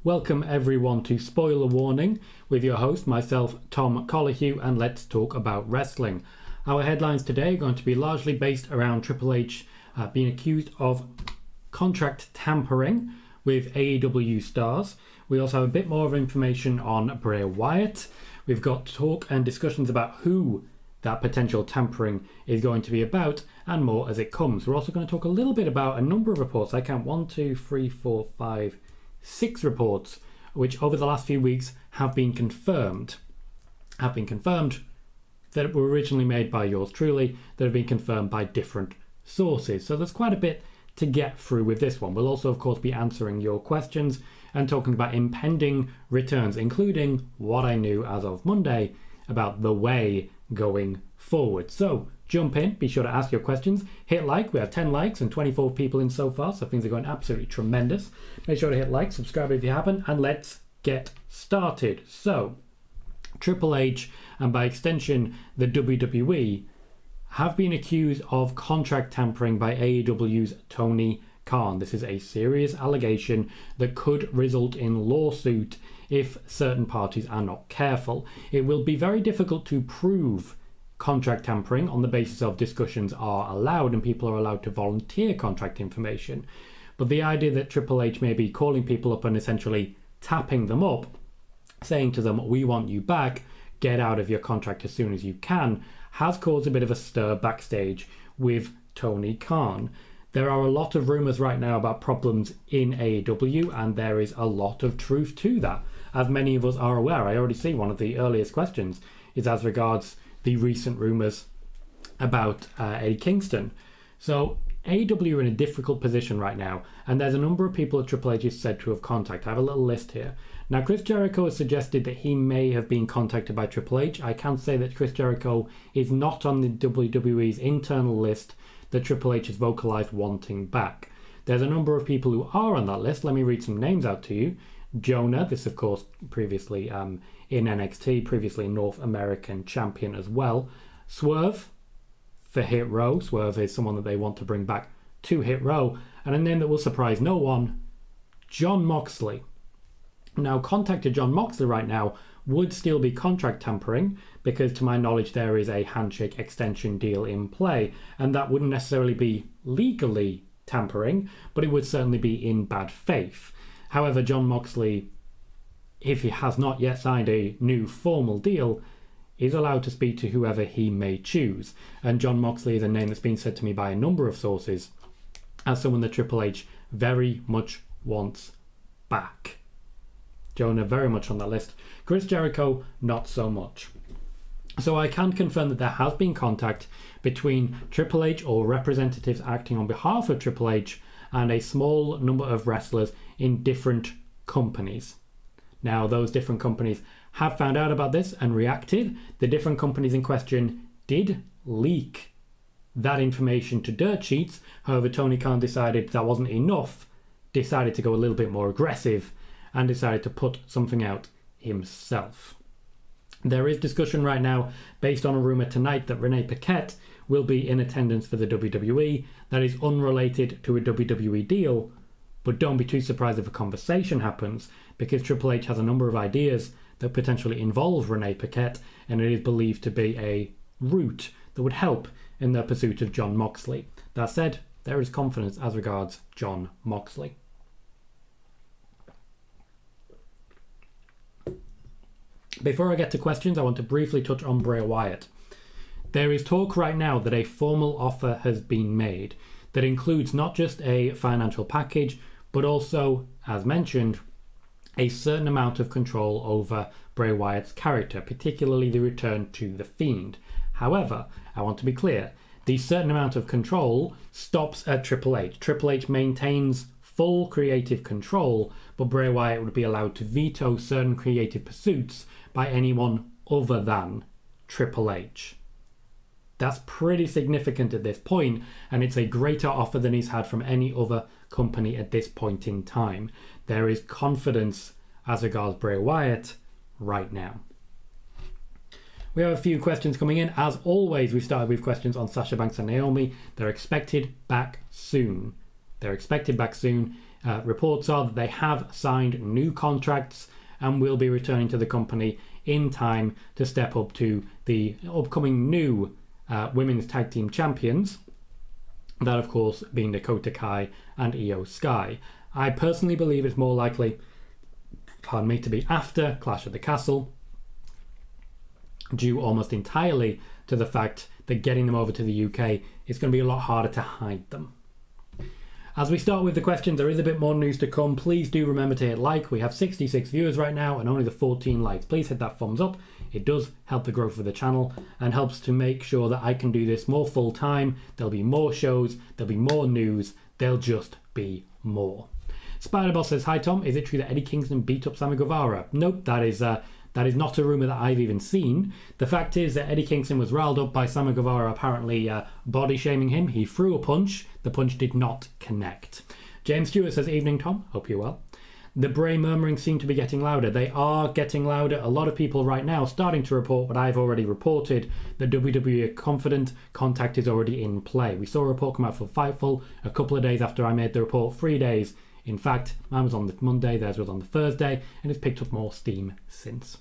Welcome everyone to Spoiler Warning with your host, myself, Tom Colohue, and let's talk about wrestling. Our headlines today are going to be largely based around Triple H being accused of contract tampering with AEW stars. We also have a bit more of information on Bray Wyatt. We've got talk and discussions about who that potential tampering is going to be about, and more as it comes. We're also going to talk a little bit about a number of reports. I count 6 reports which over the last few weeks have been confirmed that were originally made by yours truly, that have been confirmed by different sources. So there's quite a bit to get through with this one. We'll also of course be answering your questions and talking about impending returns, including what I knew as of Monday about the way going forward. So jump in, be sure to ask your questions, hit like. We have 10 likes and 24 people in so far, so things are going absolutely tremendous. Make sure to hit like, subscribe if you haven't, and let's get started. So Triple H, and by extension the WWE, have been accused of contract tampering by AEW's Tony Khan. This is a serious allegation that could result in lawsuit if certain parties are not careful. It will be very difficult to prove contract tampering on the basis of discussions are allowed and people are allowed to volunteer contract information. But the idea that Triple H may be calling people up and essentially tapping them up, saying to them, we want you back, get out of your contract as soon as you can, has caused a bit of a stir backstage with Tony Khan. There are a lot of rumours right now about problems in AEW, and there is a lot of truth to that. As many of us are aware, I already see one of the earliest questions is as regards the recent rumours about Eddie Kingston. So AEW are in a difficult position right now, and there's a number of people that Triple H is said to have contacted. I have a little list here. Now, Chris Jericho has suggested that he may have been contacted by Triple H. I can say that Chris Jericho is not on the WWE's internal list that Triple H has vocalised wanting back. There's a number of people who are on that list. Let me read some names out to you. Jonah, this of course previously in NXT, previously North American champion as well. Swerve for Hit Row. Swerve is someone that they want to bring back to Hit Row. And a name that will surprise no one, Jon Moxley. Now, contact to Jon Moxley right now would still be contract tampering, because to my knowledge there is a handshake extension deal in play, and that wouldn't necessarily be legally tampering, but it would certainly be in bad faith. However, Jon Moxley, if he has not yet signed a new formal deal, is allowed to speak to whoever he may choose. And Jon Moxley is a name that's been said to me by a number of sources as someone that Triple H very much wants back. Jonah very much on that list. Chris Jericho, not so much. So I can confirm that there has been contact between Triple H or representatives acting on behalf of Triple H and a small number of wrestlers in different companies. Now, those different companies have found out about this and reacted. The different companies in question did leak that information to dirt sheets. However, Tony Khan decided that wasn't enough, decided to go a little bit more aggressive and decided to put something out himself. There is discussion right now based on a rumour tonight that Renee Paquette will be in attendance for the WWE. That is unrelated to a WWE deal, but don't be too surprised if a conversation happens, because Triple H has a number of ideas that potentially involve Renee Paquette, and it is believed to be a route that would help in their pursuit of Jon Moxley. That said, there is confidence as regards Jon Moxley. Before I get to questions, I want to briefly touch on Bray Wyatt. There is talk right now that a formal offer has been made that includes not just a financial package, but also, as mentioned, a certain amount of control over Bray Wyatt's character, particularly the return to The Fiend. However, I want to be clear, the certain amount of control stops at Triple H. Triple H maintains full creative control, but Bray Wyatt would be allowed to veto certain creative pursuits by anyone other than Triple H. That's pretty significant at this point, and it's a greater offer than he's had from any other company at this point in time. There is confidence as regards Bray Wyatt right now. We have a few questions coming in. As always, we started with questions on Sasha Banks and Naomi. They're expected back soon. reports are that they have signed new contracts and will be returning to the company in time to step up to the upcoming new women's tag team champions. That, of course, being Dakota Kai and Io Sky. I personally believe it's more likely, to be after Clash at the Castle, due almost entirely to the fact that getting them over to the UK is going to be a lot harder to hide them. As we start with the questions, there is a bit more news to come. Please do remember to hit like. We have 66 viewers right now and only the 14 likes. Please hit that thumbs up. It does help the growth of the channel and helps to make sure that I can do this more full time. There'll be more shows, there'll be more news, there'll just be more. Spiderboss says, hi Tom, is it true that Eddie Kingston beat up Sammy Guevara? Nope, that is not a rumour that I've even seen. The fact is that Eddie Kingston was riled up by Sammy Guevara apparently body shaming him. He threw a punch. The punch did not connect. James Stewart says, evening Tom, hope you're well. The Bray murmurings seem to be getting louder. They are getting louder. A lot of people right now starting to report what I've already reported, that WWE are confident contact is already in play. We saw a report come out for Fightful a couple of days after I made the report, 3 days. In fact, mine was on the Monday, theirs was on the Thursday, and it's picked up more steam since.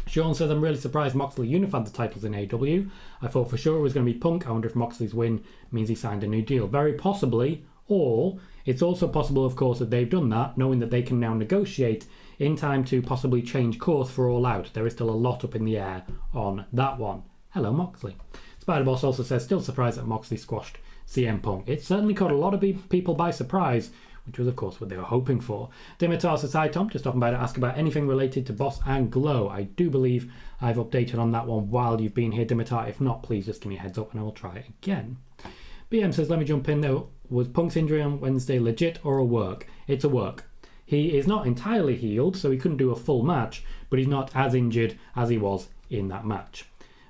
Sean says, I'm really surprised Moxley unified the titles in AEW. I thought for sure it was going to be Punk. I wonder if Moxley's win means he signed a new deal. Very possibly, or it's also possible, of course, that they've done that, knowing that they can now negotiate in time to possibly change course for All Out. There is still a lot up in the air on that one. Hello, Moxley. Spiderboss also says, still surprised that Moxley squashed CM Punk. It certainly caught a lot of people by surprise, which was, of course, what they were hoping for. Dimitar says, hi Tom, just stopping by to ask about anything related to Boss and Glow. I do believe I've updated on that one while you've been here, Dimitar. If not, please just give me a heads up and I will try it again. BM says, let me jump in though. Was Punk's injury on Wednesday legit or a work? It's a work. He is not entirely healed, so he couldn't do a full match, but he's not as injured as he was in that match.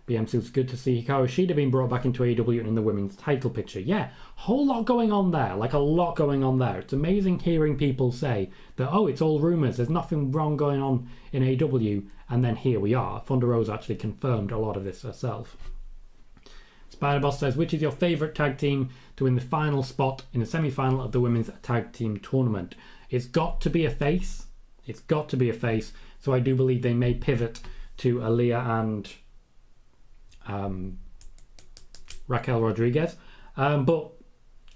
BM says, good to see Hikaru Shida being brought back into AEW and in the women's title picture. Yeah, whole lot going on there, like a lot going on there. It's amazing hearing people say that, oh, it's all rumours, there's nothing wrong going on in AEW, and then here we are. Thunder Rose actually confirmed a lot of this herself. Spiderboss says, which is your favourite tag team to win the final spot in the semi-final of the women's tag team tournament? It's got to be a face. It's got to be a face. So I do believe they may pivot to Aaliyah and Raquel Rodriguez. But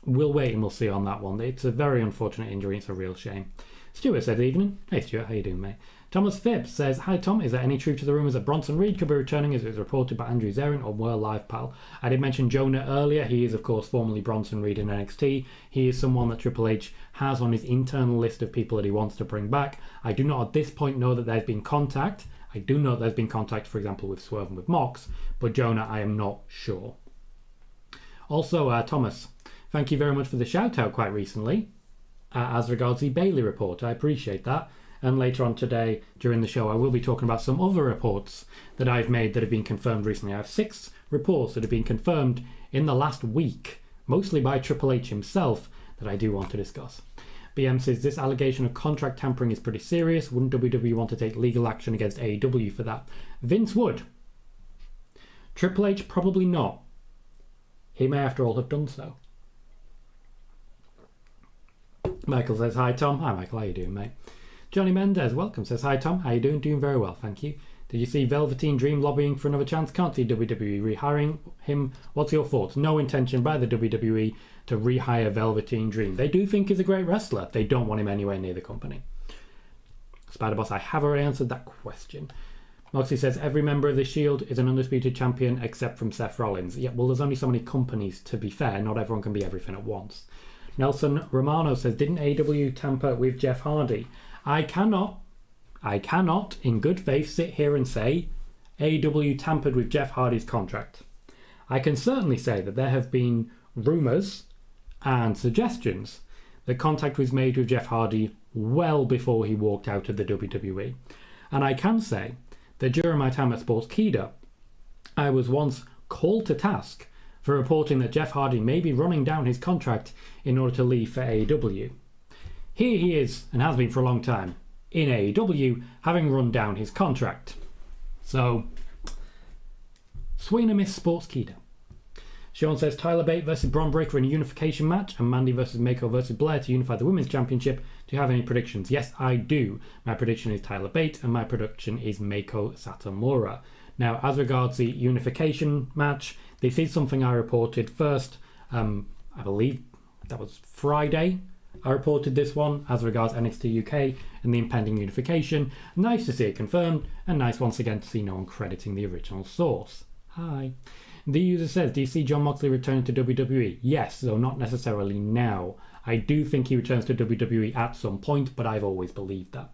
we'll wait and we'll see on that one. It's a very unfortunate injury. It's a real shame. Stuart said, evening. Hey Stuart, how you doing, mate? Thomas Phipps says, hi Tom, is there any truth to the rumours that Bronson Reed could be returning as it was reported by Andrew Zarin on World Live Pal? I did mention Jonah earlier. He is, of course, formerly Bronson Reed in NXT. He is someone that Triple H has on his internal list of people that he wants to bring back. I do not at this point know that there's been contact. I do know there's been contact, for example, with Swerve and with Mox, but Jonah, I am not sure. Also, Thomas, thank you very much for the shout-out quite recently as regards the Bailey report. I appreciate that. And later on today, during the show, I will be talking about some other reports that I've made that have been confirmed recently. I have 6 reports that have been confirmed in the last week, mostly by Triple H himself, that I do want to discuss. BM says, this allegation of contract tampering is pretty serious. Wouldn't WWE want to take legal action against AEW for that? Vince would. Triple H, probably not. He may, after all, have done so. Michael says, hi Tom. Hi Michael, how you doing, mate? Johnny Mendez, welcome, says, hi Tom, how you doing? Doing very well, thank you. Did you see Velveteen Dream lobbying for another chance? Can't see WWE rehiring him. What's your thoughts? No intention by the WWE to rehire Velveteen Dream. They do think he's a great wrestler. They don't want him anywhere near the company. Spiderboss, I have already answered that question. Moxley says, every member of the Shield is an undisputed champion except from Seth Rollins. Yeah, well, there's only so many companies, to be fair. Not everyone can be everything at once. Nelson Romano says, didn't AEW tamper with Jeff Hardy? I cannot, in good faith, sit here and say AEW tampered with Jeff Hardy's contract. I can certainly say that there have been rumours and suggestions that contact was made with Jeff Hardy well before he walked out of the WWE. And I can say that during my time at Sportskeeda, I was once called to task for reporting that Jeff Hardy may be running down his contract in order to leave for AEW. Here he is, and has been for a long time, in AEW, having run down his contract. So, swing and a miss, Sportskeeda. Sean says, Tyler Bate versus Braun Breaker in a unification match, and Mandy versus Mako versus Blair to unify the Women's Championship. Do you have any predictions? Yes, I do. My prediction is Tyler Bate, and my prediction is Mako Satomura. Now, as regards the unification match, this is something I reported first. I believe that was Friday. I reported this one as regards NXT UK and the impending unification. Nice to see it confirmed, and nice once again to see no one crediting the original source. Hi. The user says, do you see Jon Moxley returning to WWE? Yes, though not necessarily now. I do think he returns to WWE at some point, but I've always believed that.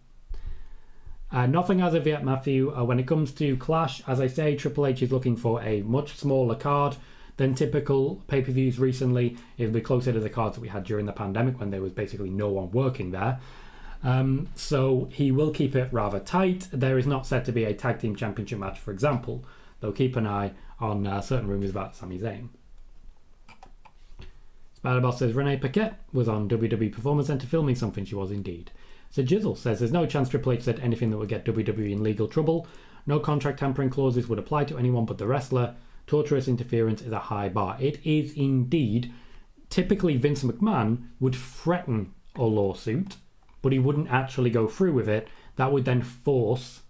Nothing as of yet, Matthew. When it comes to Clash, as I say, Triple H is looking for a much smaller card than typical pay-per-views recently. It'll be closer to the cards that we had during the pandemic when there was basically no one working there. So he will keep it rather tight. There is not set to be a tag team championship match, for example, though keep an eye on certain rumours about Sami Zayn. Spider-Boss says Renee Paquette was on WWE Performance Center filming something. She was indeed. So Jizzle says there's no chance Triple H said anything that would get WWE in legal trouble. No contract tampering clauses would apply to anyone but the wrestler. Torturous interference is a high bar. It is indeed. Typically Vince McMahon would threaten a lawsuit, but he wouldn't actually go through with it. That would then force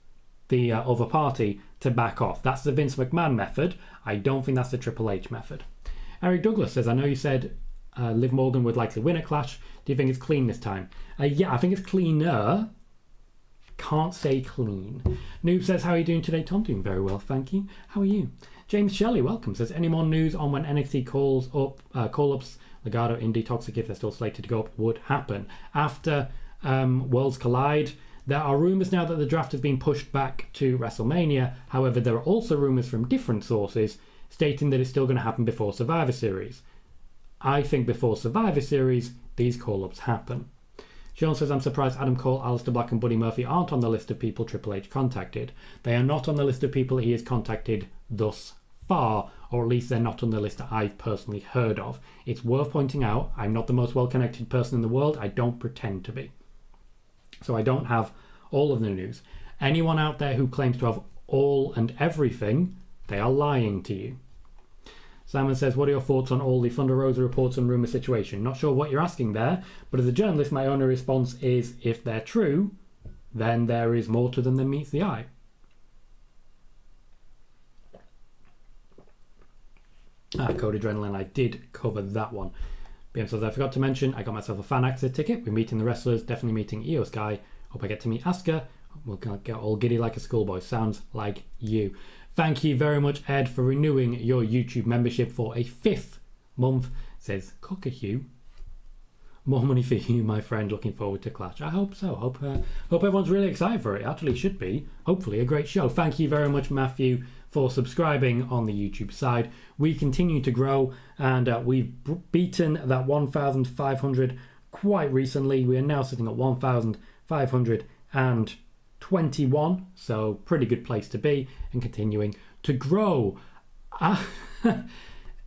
the other party to back off. That's the Vince McMahon method. I don't think that's the Triple H method. Eric Douglas says, I know you said Liv Morgan would likely win at Clash. Do you think it's clean this time? Yeah, I think it's cleaner. Can't say clean. Noob says, how are you doing today, Tom? Doing very well, thank you. How are you? James Shelley, welcome. Says, any more news on when NXT call-ups, Legado, Indy, Toxic, if they're still slated to go up, would happen? After Worlds Collide, there are rumours now that the draft has been pushed back to WrestleMania. However, there are also rumours from different sources stating that it's still going to happen before Survivor Series. I think before Survivor Series, these call-ups happen. Sean says, I'm surprised Adam Cole, Aleister Black and Buddy Murphy aren't on the list of people Triple H contacted. They are not on the list of people he has contacted thus far, or at least they're not on the list that I've personally heard of. It's worth pointing out, I'm not the most well-connected person in the world. I don't pretend to be. So I don't have all of the news. Anyone out there who claims to have all and everything, they are lying to you. Simon says, what are your thoughts on all the Thunder Rosa reports and rumour situation? Not sure what you're asking there, but as a journalist, my only response is, if they're true, then there is more to them than meets the eye. Code Adrenaline, I did cover that one. BM says, I forgot to mention, I got myself a fan access ticket. We're meeting the wrestlers, definitely meeting Io Sky. Hope I get to meet Asuka. We'll get all giddy like a schoolboy. Sounds like you. Thank you very much, Ed, for renewing your YouTube membership for a 5th month. Says Colohue. More money for you, my friend. Looking forward to Clash. I hope so. Hope everyone's really excited for it. Actually should be. Hopefully a great show. Thank you very much, Matthew, for subscribing on the YouTube side. We continue to grow, and we've beaten that 1,500 quite recently. We are now sitting at 1,521, so pretty good place to be, and continuing to grow.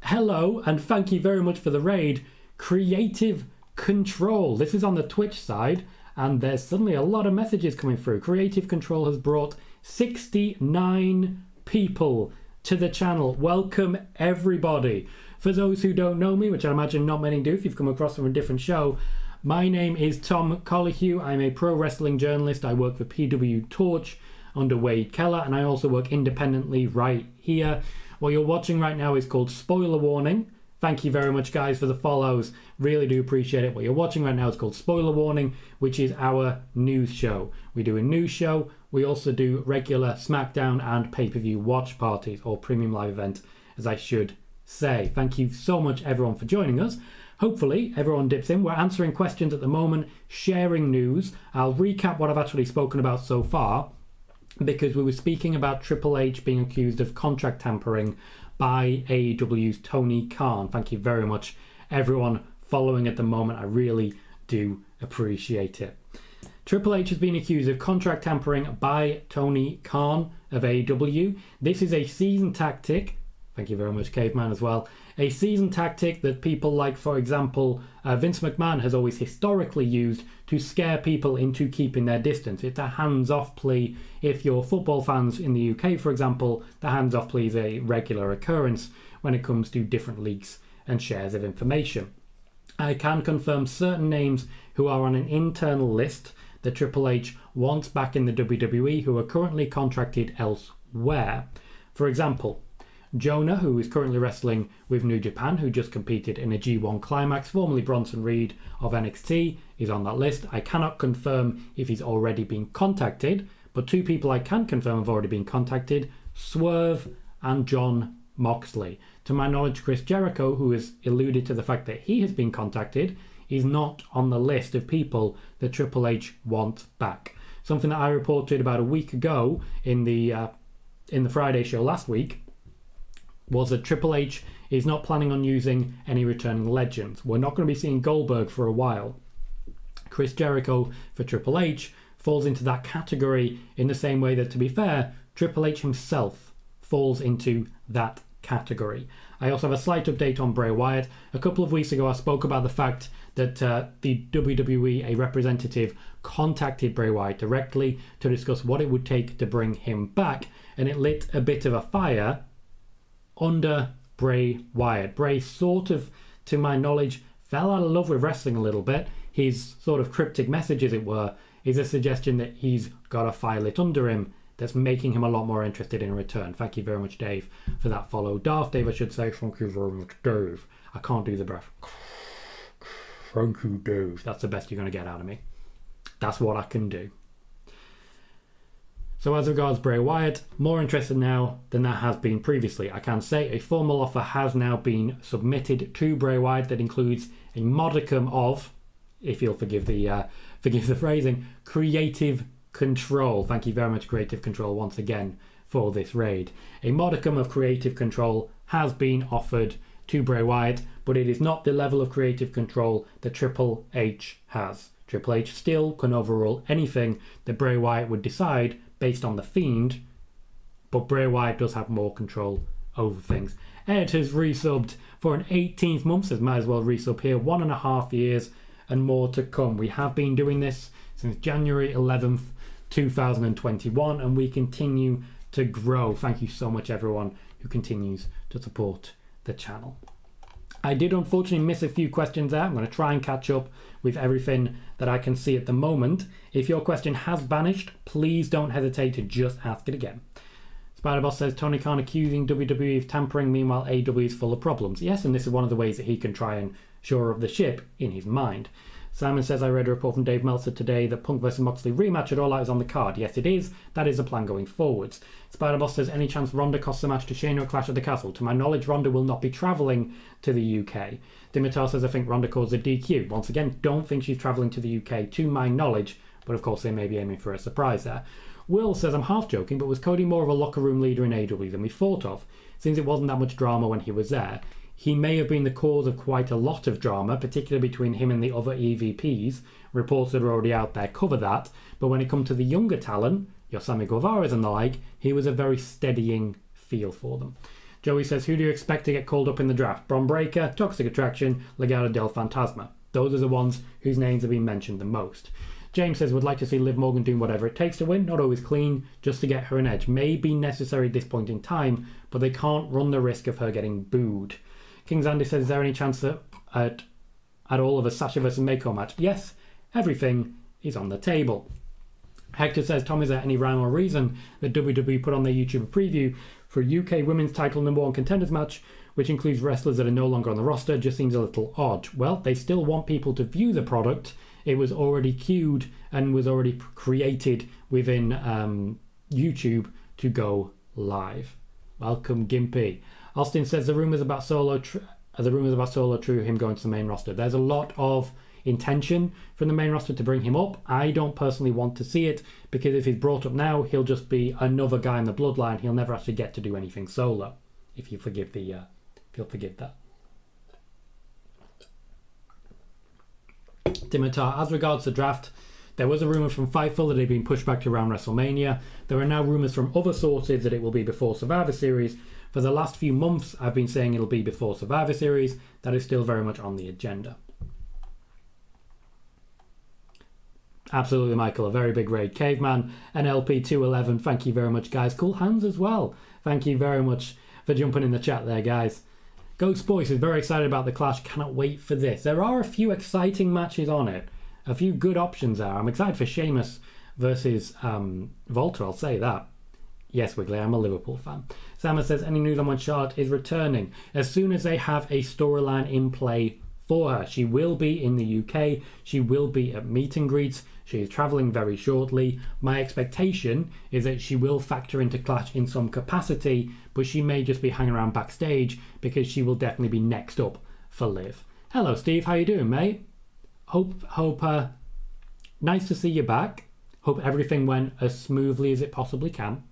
Hello, and thank you very much for the raid, Creative Control. This is on the Twitch side, and there's suddenly a lot of messages coming through. Creative Control has brought 69 people to the channel. Welcome, everybody. For those who don't know me, which I imagine not many do if you've come across from a different show, my name is Tom Colohue. I'm a pro wrestling journalist. I work for PWTorch under Wade Keller, and I also work independently right here. What you're watching right now is called Spoiler Warning. Thank you very much, guys, for the follows. Really do appreciate it. What you're watching right now is called Spoiler Warning, which is our news show. We do a news show. We also do regular SmackDown and pay-per-view watch parties, or premium live event, as I should say. Thank you so much, everyone, for joining us. Hopefully, everyone dips in. We're answering questions at the moment, sharing news. I'll recap what I've actually spoken about so far, because we were speaking about Triple H being accused of contract tampering by AEW's Tony Khan. Thank you very much, everyone following at the moment. I really do appreciate it. Triple H has been accused of contract tampering by Tony Khan of AEW. This is a seasoned tactic Thank you very much, Caveman, as well. A season tactic that people like, for example, Vince McMahon has always historically used to scare people into keeping their distance. It's a hands-off plea. If you're football fans in the UK, for example, the hands-off plea is a regular occurrence when it comes to different leaks and shares of information. I can confirm certain names who are on an internal list that Triple H wants back in the WWE who are currently contracted elsewhere. For example, Jonah, who is currently wrestling with New Japan, who just competed in a G1 Climax, formerly Bronson Reed of NXT, is on that list. I cannot confirm if he's already been contacted, but two people I can confirm have already been contacted, Swerve and Jon Moxley. To my knowledge, Chris Jericho, who has alluded to the fact that he has been contacted, is not on the list of people that Triple H wants back. Something that I reported about a week ago in the Friday show last week was that Triple H is not planning on using any returning legends. We're not going to be seeing Goldberg for a while. Chris Jericho for Triple H falls into that category in the same way that, to be fair, Triple H himself falls into that category. I also have a slight update on Bray Wyatt. A couple of weeks ago I spoke about the fact that the WWE, a representative, contacted Bray Wyatt directly to discuss what it would take to bring him back, and it lit a bit of a fire under Bray Wyatt. Bray sort of, to my knowledge, fell out of love with wrestling a little bit. His sort of cryptic message, as it were, is a suggestion that he's got a fire lit under him that's making him a lot more interested in a return. Thank you very much, Dave, for that follow. Darth Dave, I should say. Thank you very much, Dave. I can't do the breath. Thank you, Dave. That's the best you're going to get out of me. That's what I can do. So as regards Bray Wyatt, more interested now than that has been previously. I can say a formal offer has now been submitted to Bray Wyatt that includes a modicum of, if you'll forgive the phrasing, creative control. Thank you very much, Creative Control, once again for this raid. A modicum of creative control has been offered to Bray Wyatt, but it is not the level of creative control that Triple H has. Triple H still can overrule anything that Bray Wyatt would decide based on The Fiend, but Bray Wyatt does have more control over things. Ed has resubbed for an 18th month, says might as well resub here, 1.5 years and more to come. We have been doing this since January 11th, 2021, and we continue to grow. Thank you so much, everyone who continues to support the channel. I did unfortunately miss a few questions there. I'm going to try and catch up with everything that I can see at the moment. If your question has vanished, please don't hesitate to just ask it again. Spiderboss says Tony Khan accusing WWE of tampering, meanwhile AW is full of problems. Yes, and this is one of the ways that he can try and shore up the ship in his mind. Simon says, I read a report from Dave Meltzer today that Punk vs Moxley rematch at All Out is on the card. Yes, it is. That is the plan going forwards. Spiderboss says, any chance Ronda costs a match to Shayna at Clash at the Castle? To my knowledge, Ronda will not be travelling to the UK. Dimitar says, I think Ronda caused a DQ. Once again, don't think she's travelling to the UK, to my knowledge, but of course they may be aiming for a surprise there. Will says, I'm half joking, but was Cody more of a locker room leader in AEW than we thought of? Since it wasn't that much drama when he was there, he may have been the cause of quite a lot of drama, particularly between him and the other EVPs. Reports that are already out there cover that. But when it comes to the younger talent, your Sammy Guevara's and the like, he was a very steadying feel for them. Joey says, who do you expect to get called up in the draft? Bron Breakker, Toxic Attraction, Legado del Fantasma. Those are the ones whose names have been mentioned the most. James says, would like to see Liv Morgan doing whatever it takes to win, not always clean, just to get her an edge. May be necessary at this point in time, but they can't run the risk of her getting booed. King Zandy says, is there any chance that at all of a Sasha vs Meiko match? Yes, everything is on the table. Hector says, Tom, is there any rhyme or reason that WWE put on their YouTube preview for a UK Women's Title #1 Contenders match, which includes wrestlers that are no longer on the roster? Just seems a little odd. Well, they still want people to view the product. It was already queued and was already created within YouTube to go live. Welcome, Gimpy. Austin says the rumours about Solo true, him going to the main roster. There's a lot of intention from the main roster to bring him up. I don't personally want to see it, because if he's brought up now, he'll just be another guy in the bloodline. He'll never actually get to do anything solo, if you forgive if you'll forgive that. Dimitar, as regards the draft, there was a rumour from Fightful that it had been pushed back to around WrestleMania. There are now rumours from other sources that it will be before Survivor Series. For the last few months, I've been saying it'll be before Survivor Series. That is still very much on the agenda. Absolutely, Michael. A very big raid. Caveman and LP211. Thank you very much, guys. Cool hands as well. Thank you very much for jumping in the chat there, guys. Ghost Boyce is very excited about the Clash. Cannot wait for this. There are a few exciting matches on it. A few good options there. I'm excited for Sheamus versus Volta, I'll say that. Yes, Wiggly, I'm a Liverpool fan. Sama says, any news on when Charlotte is returning? As soon as they have a storyline in play for her. She will be in the UK. She will be at meet and greets. She is travelling very shortly. My expectation is that she will factor into Clash in some capacity, but she may just be hanging around backstage because she will definitely be next up for Liv. Hello, Steve. How you doing, mate? Hope nice to see you back. Hope everything went as smoothly as it possibly can.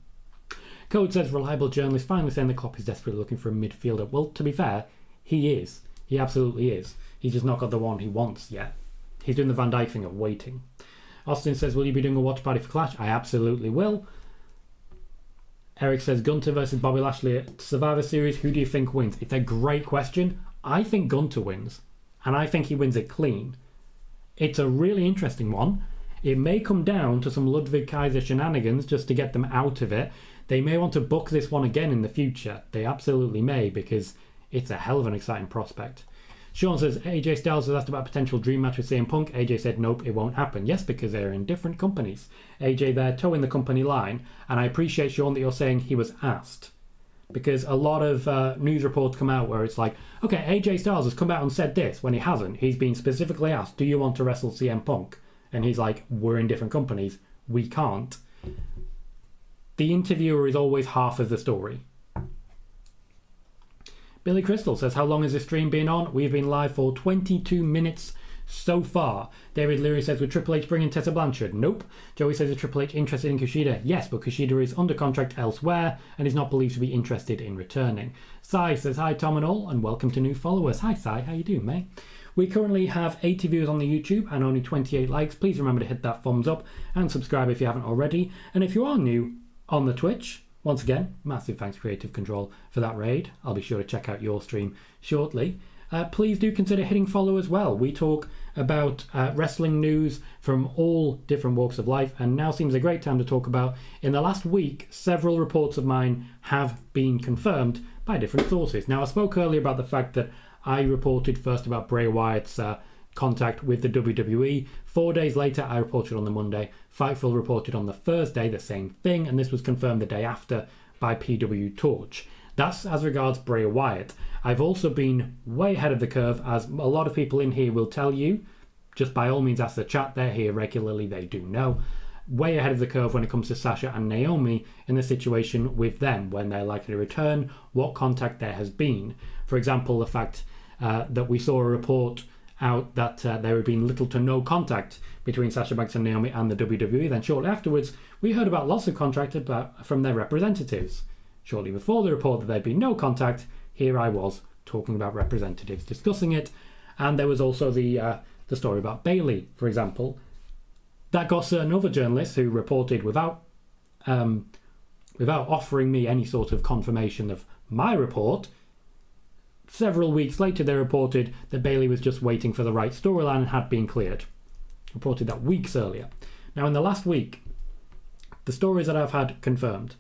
Code says, reliable journalist finally saying that Klopp is desperately looking for a midfielder. Well, to be fair, he is. He absolutely is. He's just not got the one he wants yet. He's doing the Van Dijk thing of waiting. Austin says, will you be doing a watch party for Clash? I absolutely will. Eric says, Gunter versus Bobby Lashley at Survivor Series. Who do you think wins? It's a great question. I think Gunter wins. And I think he wins it clean. It's a really interesting one. It may come down to some Ludwig Kaiser shenanigans just to get them out of it. They may want to book this one again in the future. They absolutely may, because it's a hell of an exciting prospect. Sean says, AJ Styles has asked about a potential dream match with CM Punk. AJ said, nope, it won't happen. Yes, because they're in different companies. AJ there, towing the company line. And I appreciate, Sean, that you're saying he was asked. Because a lot of news reports come out where it's like, okay, AJ Styles has come out and said this, when he hasn't. He's been specifically asked, do you want to wrestle CM Punk? And he's like, we're in different companies. We can't. The interviewer is always half of the story. Billy Crystal says, how long has this stream been on? We've been live for 22 minutes so far. David Leary says, with Triple H bringing Tessa Blanchard? Nope. Joey says, is Triple H interested in Kushida? Yes, but Kushida is under contract elsewhere and is not believed to be interested in returning. Sai says, hi Tom and all, and welcome to new followers. Hi Sai, how you doing, mate? We currently have 80 views on the YouTube and only 28 likes. Please remember to hit that thumbs up and subscribe if you haven't already. And if you are new on the Twitch, once again, massive thanks Creative Control for that raid. I'll be sure to check out your stream shortly. Please do consider hitting follow as well. We talk about wrestling news from all different walks of life, and now seems a great time to talk about, in the last week, several reports of mine have been confirmed by different sources. Now, I spoke earlier about the fact that I reported first about Bray Wyatt's contact with the WWE. 4 days later, I reported on the Monday. Fightful reported on the Thursday the same thing, and this was confirmed the day after by PWTorch. That's as regards Bray Wyatt. I've also been way ahead of the curve, as a lot of people in here will tell you. Just by all means ask the chat, they're here regularly, they do know. Way ahead of the curve when it comes to Sasha and Naomi in the situation with them, when they're likely to return, what contact there has been. For example, the fact that we saw a report out that there had been little to no contact between Sasha Banks and Naomi and the WWE. Then shortly afterwards, we heard about loss of contact from their representatives. Shortly before the report that there'd been no contact, here I was talking about representatives discussing it. And there was also the story about Bayley, for example. That got certain other journalists who reported without offering me any sort of confirmation of my report. Several weeks later, they reported that Bayley was just waiting for the right storyline and had been cleared. Reported that weeks earlier. Now, in the last week, the stories that I've had confirmed: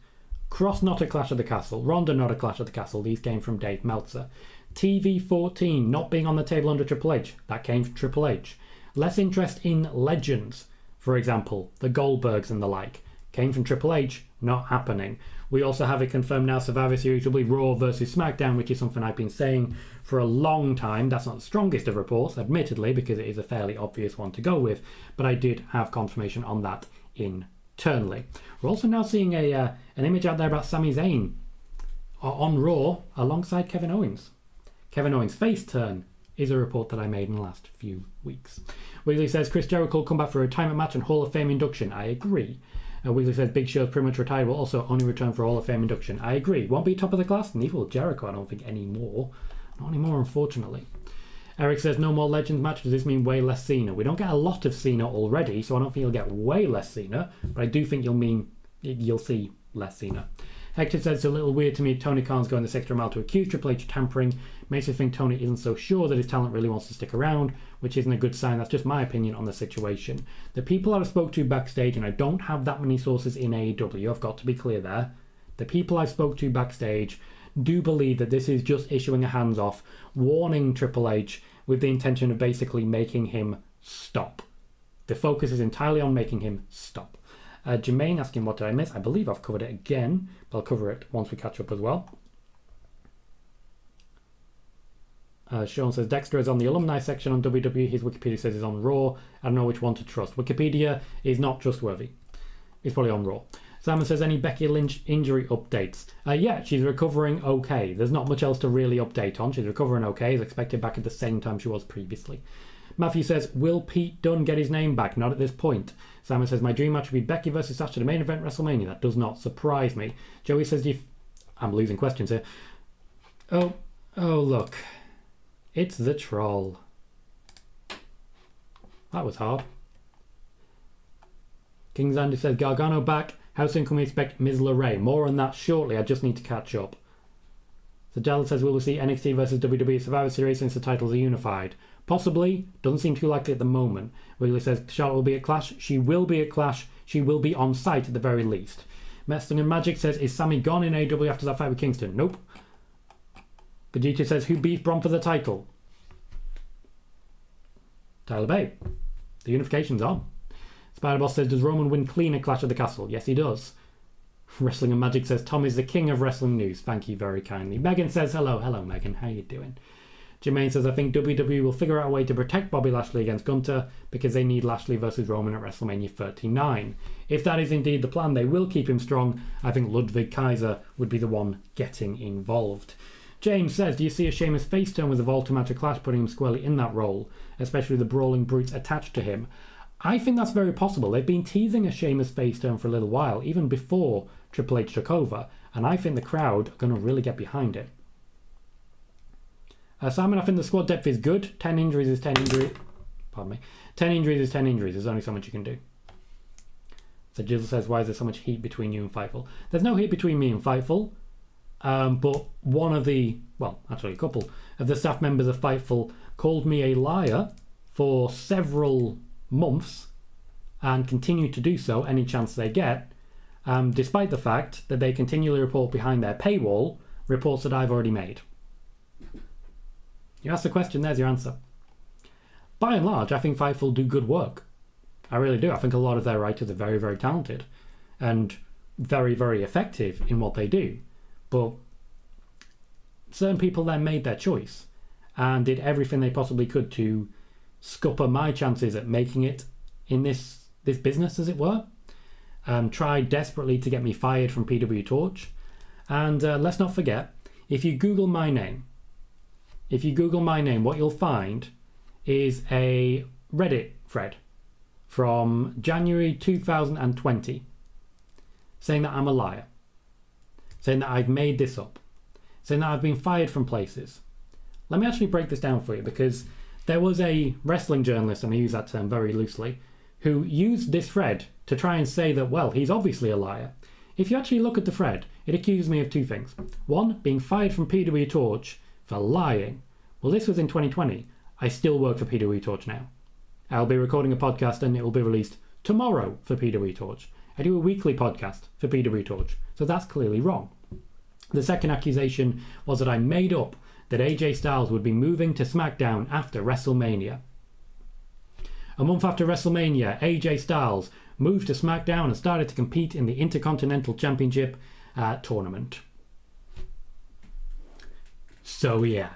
Cross not a Clash at the Castle, Ronda not a Clash at the Castle. These came from Dave Meltzer. TV14 not being on the table under Triple H. That came from Triple H. Less interest in legends, for example, the Goldbergs and the like, came from Triple H. Not happening. We also have it confirmed now, Survivor Series will be Raw versus SmackDown, which is something I've been saying for a long time. That's not the strongest of reports, admittedly, because it is a fairly obvious one to go with, but I did have confirmation on that internally. We're also now seeing an image out there about Sami Zayn on Raw alongside Kevin Owens. Kevin Owens' face turn is a report that I made in the last few weeks. Wiggly says, Chris Jericho will come back for a retirement match and Hall of Fame induction. I agree. Wiggly says, Big Show's pretty much retired, will also only return for Hall of Fame induction. I agree. Won't be top of the class, neither will Jericho, I don't think, anymore. Not anymore, unfortunately. Eric says, no more Legends match. Does this mean way less Cena? We don't get a lot of Cena already, so I don't think you'll get way less Cena, but I do think you'll see less Cena. Hector says it's a little weird to me Tony Khan's going this extra mile to accuse Triple H of tampering. Makes me think Tony isn't so sure that his talent really wants to stick around, which isn't a good sign. That's just my opinion on the situation. The people I spoke to backstage, and I don't have that many sources in AEW, I've got to be clear there. The people I spoke to backstage do believe that this is just issuing a hands-off, warning Triple H with the intention of basically making him stop. The focus is entirely on making him stop. Jermaine asking what did I miss? I believe I've covered it again, but I'll cover it once we catch up as well. Sean says Dexter is on the alumni section on WWE. His Wikipedia says he's on Raw. I don't know which one to trust. Wikipedia is not trustworthy. He's probably on Raw. Simon says any Becky Lynch injury updates? Yeah, she's recovering okay. There's not much else to really update on. She's recovering okay. Is expected back at the same time she was previously. Matthew says, will Pete Dunne get his name back? Not at this point. Simon says, my dream match would be Becky versus Sasha, the main event WrestleMania. That does not surprise me. Joey says, I'm losing questions here. Oh, look. It's the troll. That was hard. King Zandy says, Gargano back. How soon can we expect Ms. LeRae? More on that shortly. I just need to catch up. So Dell says, will we see NXT versus WWE Survivor Series since the titles are unified? Possibly. Doesn't seem too likely at the moment. Wiggly says, Charlotte will be at Clash. She will be at Clash. She will be on site at the very least. Meston and Magic says, is Sammy gone in AEW after that fight with Kingston? Nope. Vegeta says, who beat Braun for the title? Tyler Bate. The unification's on. Spider-Boss says, does Roman win clean at Clash of the Castle? Yes, he does. Wrestling and Magic says, Tom is the king of wrestling news. Thank you very kindly. Megan says, hello. Hello, Megan. How you doing? Jermaine says, I think WWE will figure out a way to protect Bobby Lashley against Gunther because they need Lashley versus Roman at WrestleMania 39. If that is indeed the plan, they will keep him strong. I think Ludwig Kaiser would be the one getting involved. James says, do you see a Sheamus face turn with the Volta match at Clash putting him squarely in that role, especially with the brawling brutes attached to him? I think that's very possible. They've been teasing a Sheamus face turn for a little while, even before Triple H took over, and I think the crowd are going to really get behind it. Simon, I think the squad depth is good. 10 injuries is 10 injuries. Pardon me. 10 injuries is 10 injuries. There's only so much you can do. So Jill says, why is there so much heat between you and Fightful? There's no heat between me and Fightful. But one of the, well, actually a couple of the staff members of Fightful called me a liar for several months and continue to do so any chance they get, despite the fact that they continually report behind their paywall reports that I've already made. You ask the question, there's your answer. By and large, I think Fightful do good work. I really do. I think a lot of their writers are very, very talented and very, very effective in what they do. But certain people then made their choice and did everything they possibly could to scupper my chances at making it in this business, as it were. Tried desperately to get me fired from PWTorch. And let's not forget, if you Google my name, what you'll find is a Reddit thread from January 2020 saying that I'm a liar, saying that I've made this up, saying that I've been fired from places. Let me actually break this down for you, because there was a wrestling journalist, and I use that term very loosely, who used this thread to try and say that, well, he's obviously a liar. If you actually look at the thread, it accuses me of two things. One, being fired from PWTorch for lying. Well, this was in 2020. I still work for PWTorch now. I'll be recording a podcast and it will be released tomorrow for PWTorch. I do a weekly podcast for PWTorch, so that's clearly wrong. The second accusation was that I made up that AJ Styles would be moving to SmackDown after WrestleMania. A month after WrestleMania, AJ Styles moved to SmackDown and started to compete in the Intercontinental Championship tournament. So yeah.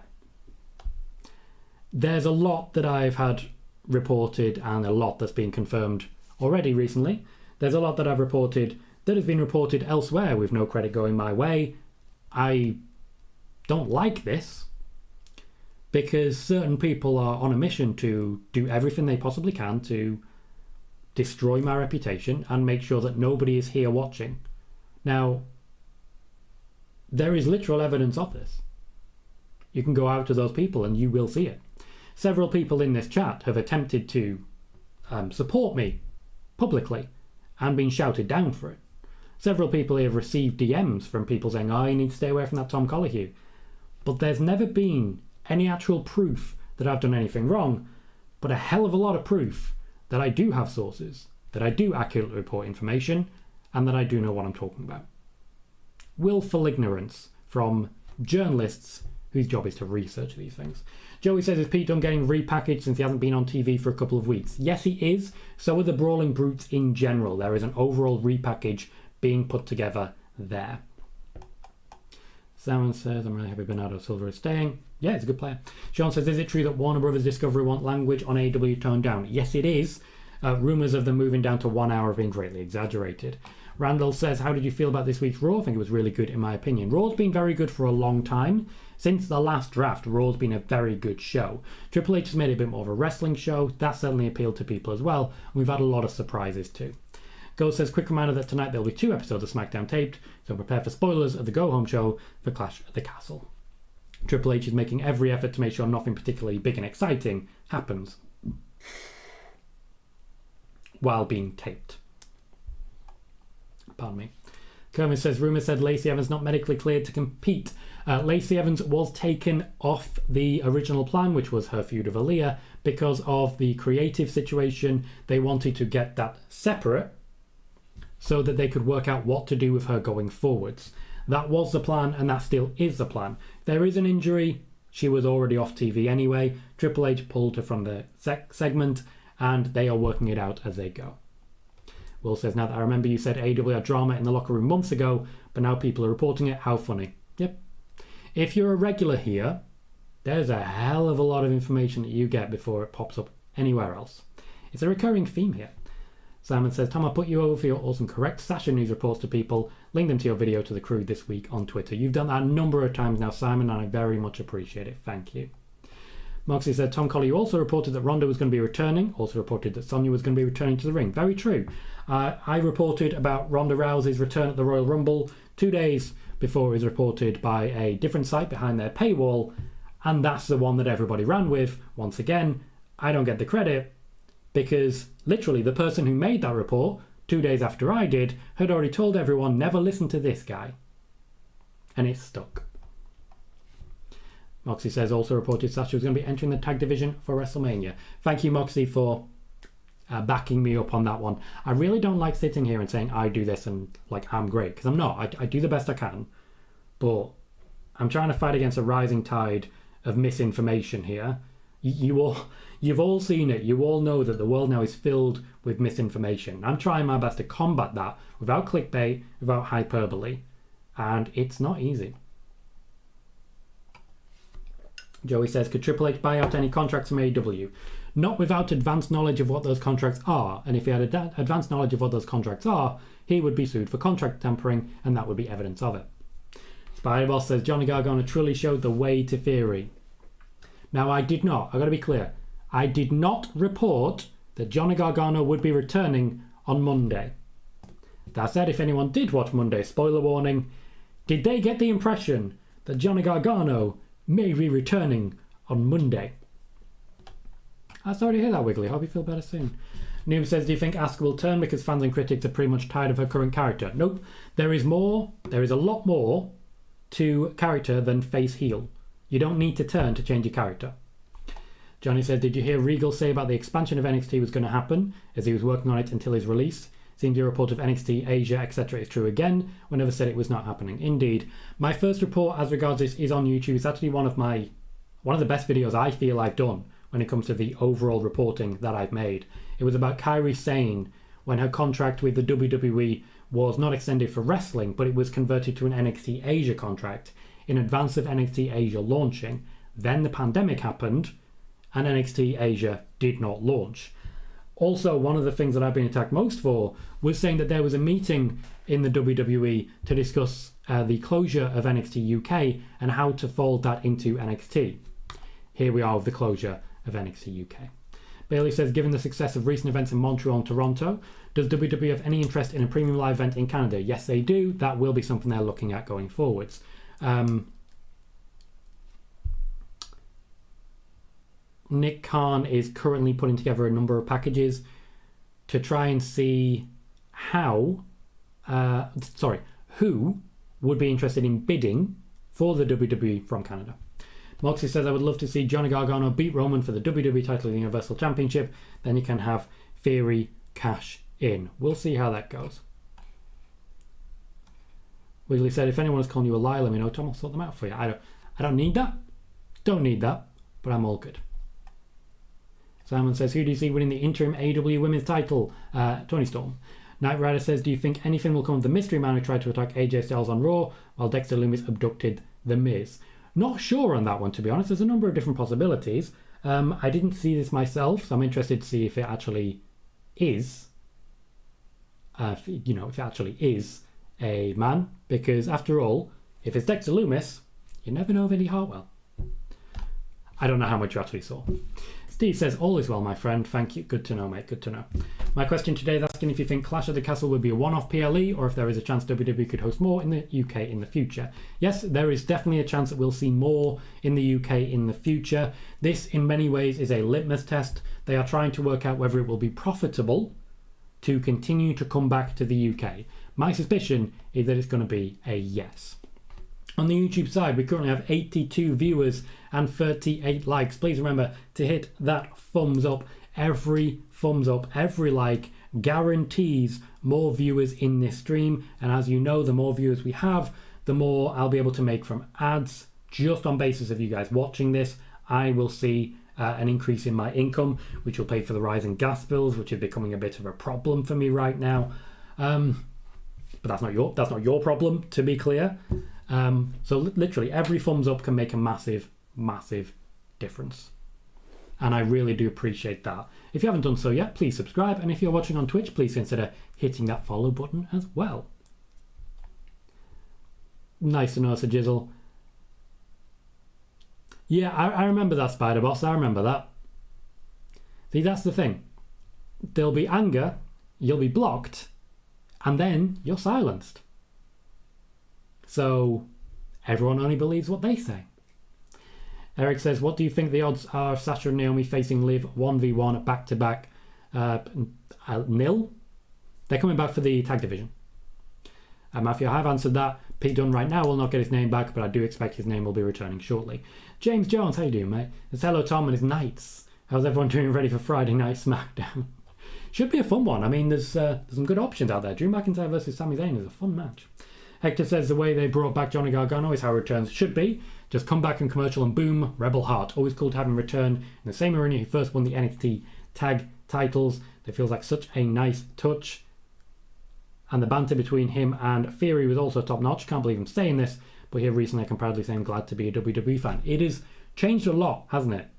There's a lot that I've had reported and a lot that's been confirmed already recently. There's a lot that I've reported that has been reported elsewhere with no credit going my way. I don't like this because certain people are on a mission to do everything they possibly can to destroy my reputation and make sure that nobody is here watching. Now, there is literal evidence of this. You can go out to those people and you will see it. Several people in this chat have attempted to support me publicly and been shouted down for it. Several people here have received DMs from people saying, oh, you need to stay away from that Tom Colohue. But there's never been any actual proof that I've done anything wrong, but a hell of a lot of proof that I do have sources, that I do accurately report information, and that I do know what I'm talking about. Willful ignorance from journalists whose job is to research these things. Joey says, is Pete Dunne getting repackaged since he hasn't been on TV for a couple of weeks? Yes, he is. So are the Brawling Brutes in general. There is an overall repackage being put together there. Salmon says, I'm really happy Bernardo Silva is staying. Yeah, he's a good player. Sean says, is it true that Warner Brothers Discovery want language on AEW toned down? Yes, it is. Rumours of them moving down to 1 hour have been greatly exaggerated. Randall says, how did you feel about this week's Raw? I think it was really good in my opinion. Raw's been very good for a long time. Since the last draft, Raw's been a very good show. Triple H has made it a bit more of a wrestling show. That certainly appealed to people as well. We've had a lot of surprises too. Ghost says, quick reminder that tonight there'll be 2 episodes of SmackDown taped, so prepare for spoilers of the go-home show for Clash at the Castle. Triple H is making every effort to make sure nothing particularly big and exciting happens while being taped. Pardon me. Kermit says, rumour said Lacey Evans not medically cleared to compete. Lacey Evans was taken off the original plan, which was her feud of Aaliyah, because of the creative situation. They wanted to get that separate so that they could work out what to do with her going forwards. That was the plan, and that still is the plan. There is an injury. She was already off TV anyway. Triple H pulled her from the segment, and they are working it out as they go. Will says, now that I remember you said AEW had drama in the locker room months ago, but now people are reporting it. How funny. Yep. If you're a regular here, there's a hell of a lot of information that you get before it pops up anywhere else. It's a recurring theme here. Simon says, Tom, I put you over for your awesome correct Sasha news reports to people. Link them to your video to the crew this week on Twitter. You've done that a number of times now, Simon, and I very much appreciate it. Thank you. Moxie said, Tom Colohue also reported that Ronda was going to be returning, also reported that Sonya was going to be returning to the ring. Very true. I reported about Ronda Rousey's return at the Royal Rumble 2 days before it was reported by a different site behind their paywall, and that's the one that everybody ran with. Once again, I don't get the credit because literally the person who made that report 2 days after I did had already told everyone never listen to this guy. And it stuck. Moxie says, also reported Sasha was going to be entering the tag division for WrestleMania. Thank you, Moxie, for backing me up on that one. I really don't like sitting here and saying I do this and like I'm great, because I'm not. I do the best I can, but I'm trying to fight against a rising tide of misinformation here. You've all seen it. You all know that the world now is filled with misinformation. I'm trying my best to combat that without clickbait, without hyperbole, and it's not easy. Joey says, could Triple H buy out any contracts from AEW? Not without advanced knowledge of what those contracts are. And if he had advanced knowledge of what those contracts are, he would be sued for contract tampering, and that would be evidence of it. Spiderboss says, Johnny Gargano truly showed the way to Theory. Now, I did not. I've got to be clear. I did not report that Johnny Gargano would be returning on Monday. That said, if anyone did watch Monday, spoiler warning, did they get the impression that Johnny Gargano may be returning on Monday? I'm sorry to hear that, Wiggly. Hope you feel better soon. Noob says, do you think Asuka will turn because fans and critics are pretty much tired of her current character? Nope. There is a lot more to character than face heel. You don't need to turn to change your character. Johnny said, did you hear Regal say about the expansion of NXT was going to happen as he was working on it until his release? Seems your report of NXT, Asia, etc. is true again. We never said it was not happening. Indeed. My first report as regards this is on YouTube. It's actually one of the best videos I feel I've done when it comes to the overall reporting that I've made. It was about Kairi Sane when her contract with the WWE was not extended for wrestling, but it was converted to an NXT Asia contract in advance of NXT Asia launching. Then the pandemic happened and NXT Asia did not launch. Also, one of the things that I've been attacked most for was saying that there was a meeting in the WWE to discuss the closure of NXT UK and how to fold that into NXT. Here we are with the closure of NXT UK. Bailey says, given the success of recent events in Montreal and Toronto, does WWE have any interest in a premium live event in Canada? Yes, they do. That will be something they're looking at going forwards. Nick Khan is currently putting together a number of packages to try and see how who would be interested in bidding for the WWE from Canada. Moxie says, I would love to see Johnny Gargano beat Roman for the WWE title of the Universal Championship. Then you can have Theory cash in. We'll see how that goes. Wiggly said, if anyone is calling you a liar, let me know. Tom will sort them out for you. I don't need that. Don't need that. But I'm all good. Simon says, who do you see winning the interim AEW women's title? Tony Storm. Knight Rider says, do you think anything will come of the mystery man who tried to attack AJ Styles on Raw while Dexter Lumis abducted The Miz? Not sure on that one, to be honest. There's a number of different possibilities. I didn't see this myself, so I'm interested to see if it actually is, if it actually is a man. Because after all, if it's Dexter Lumis, you never know of Indy Hartwell. I don't know how much you actually saw. Steve says, all is well, my friend. Thank you. Good to know, mate. Good to know. My question today is asking if you think Clash at the Castle would be a one-off PLE or if there is a chance WWE could host more in the UK in the future. Yes, there is definitely a chance that we'll see more in the UK in the future. This, in many ways, is a litmus test. They are trying to work out whether it will be profitable to continue to come back to the UK. My suspicion is that it's going to be a yes. On the YouTube side, we currently have 82 viewers and 38 likes. Please remember to hit that thumbs up. Every thumbs up, every like guarantees more viewers in this stream. And as you know, the more viewers we have, the more I'll be able to make from ads. Just on basis of you guys watching this, I will see an increase in my income, which will pay for the rise in gas bills, which is becoming a bit of a problem for me right now. But that's not your problem, to be clear. So literally every thumbs up can make a massive difference, and I really do appreciate that. If you haven't done so yet, please subscribe, and if you're watching on Twitch, please consider hitting that follow button as well. Nice to know, Sir Jizzle. Yeah, I remember that, Spider Boss. I remember that. See, that's the thing. There'll be anger, you'll be blocked, and then you're silenced. So everyone only believes what they say. Eric says, what do you think the odds are of Sasha and Naomi facing Liv 1v1 back-to-back nil? They're coming back for the tag division. Matthew, I have answered that. Pete Dunne right now will not get his name back, but I do expect his name will be returning shortly. James Jones, how you doing, mate? It's hello, Tom, and his Knights. How's everyone doing ready for Friday Night SmackDown? Should be a fun one. I mean, there's some good options out there. Drew McIntyre versus Sami Zayn is a fun match. Hector says the way they brought back Johnny Gargano is how returns should be. Just come back from commercial and boom, Rebel Heart. Always cool to have him return in the same arena he first won the NXT tag titles. It feels like such a nice touch. And the banter between him and Theory was also top notch. Can't believe I'm saying this, but here recently I can proudly say I'm glad to be a WWE fan. It has changed a lot, hasn't it?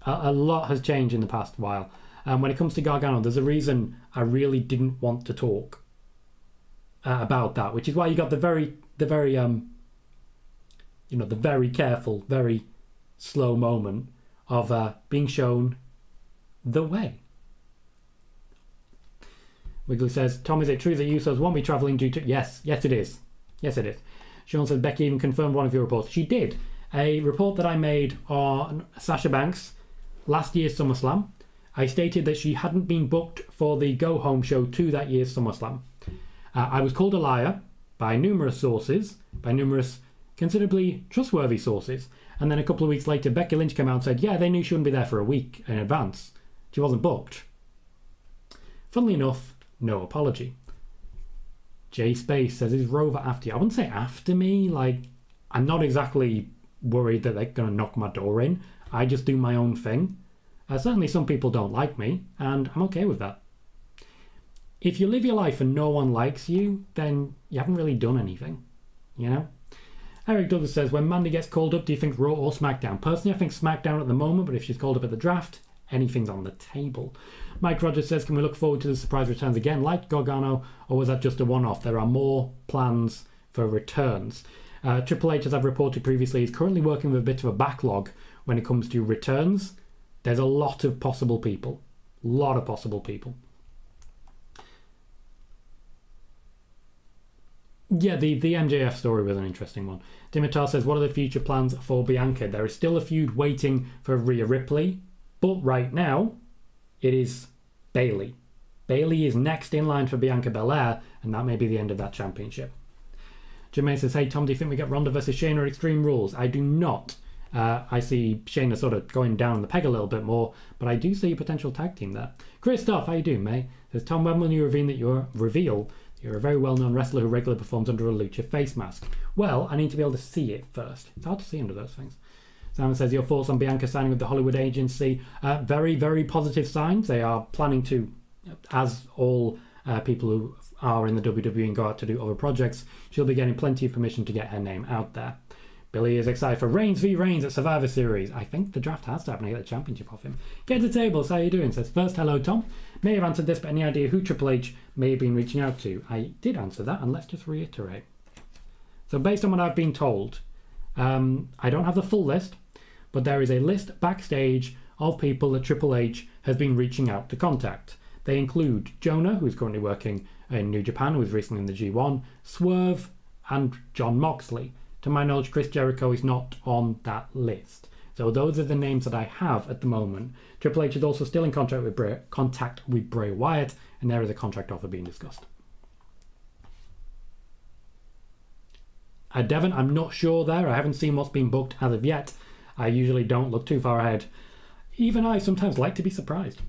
A lot has changed in the past while. When it comes to Gargano, there's a reason I really didn't want to talk about that, which is why you got the very careful, very slow moment of being shown the way. Wiggly says, Tom, is it true that Usos won't be travelling due to... Yes, it is. Yes, it is. Sean says, Becky even confirmed one of your reports. She did. A report that I made on Sasha Banks last year's SummerSlam. I stated that she hadn't been booked for the go-home show to that year's SummerSlam. I was called a liar by numerous sources, by numerous considerably trustworthy sources. And then a couple of weeks later, Becky Lynch came out and said, yeah, they knew she wouldn't be there for a week in advance. She wasn't booked. Funnily enough, no apology. Jay Space says, is Rover after you? I wouldn't say after me. Like, I'm not exactly worried that they're going to knock my door in. I just do my own thing. Certainly some people don't like me, and I'm okay with that. If you live your life and no one likes you, then you haven't really done anything, you know? Eric Douglas says, when Mandy gets called up, do you think Raw or SmackDown? Personally, I think SmackDown at the moment, but if she's called up at the draft, anything's on the table. Mike Rogers says, can we look forward to the surprise returns again like Gargano, or was that just a one-off? There are more plans for returns. Triple H, as I've reported previously, is currently working with a bit of a backlog when it comes to returns. There's a lot of possible people. Yeah, the MJF story was an interesting one. Dimitar says, what are the future plans for Bianca? There is still a feud waiting for Rhea Ripley, but right now it is Bayley. Bayley is next in line for Bianca Belair, and that may be the end of that championship. Jermaine says, hey Tom, do you think we get Ronda versus Shayna at Extreme Rules? I do not. I see Shayna sort of going down the peg a little bit more, but I do see a potential tag team there. Christoph, how you doing, mate? Says, Tom, when will you reveal that you're a very well-known wrestler who regularly performs under a lucha face mask? Well, I need to be able to see it first. It's hard to see under those things. Simon says, your thoughts on Bianca signing with the Hollywood agency? Very, very positive signs. They are planning to, as all people who are in the WWE and go out to do other projects, she'll be getting plenty of permission to get her name out there. Billy is excited for Reigns v Reigns at Survivor Series. I think the draft has to happen to get the championship off him. Get to tables, how you doing? Says, first, hello Tom. May have answered this, but any idea who Triple H may have been reaching out to? I did answer that, and let's just reiterate. So based on what I've been told, I don't have the full list, but there is a list backstage of people that Triple H has been reaching out to contact. They include Jonah, who's currently working in New Japan, who was recently in the G1, Swerve, and Jon Moxley. To my knowledge, Chris Jericho is not on that list. So those are the names that I have at the moment. Triple H is also still in contact with Bray Wyatt, and there is a contract offer being discussed. Devon, I'm not sure there. I haven't seen what's been booked as of yet. I usually don't look too far ahead. Even I sometimes like to be surprised.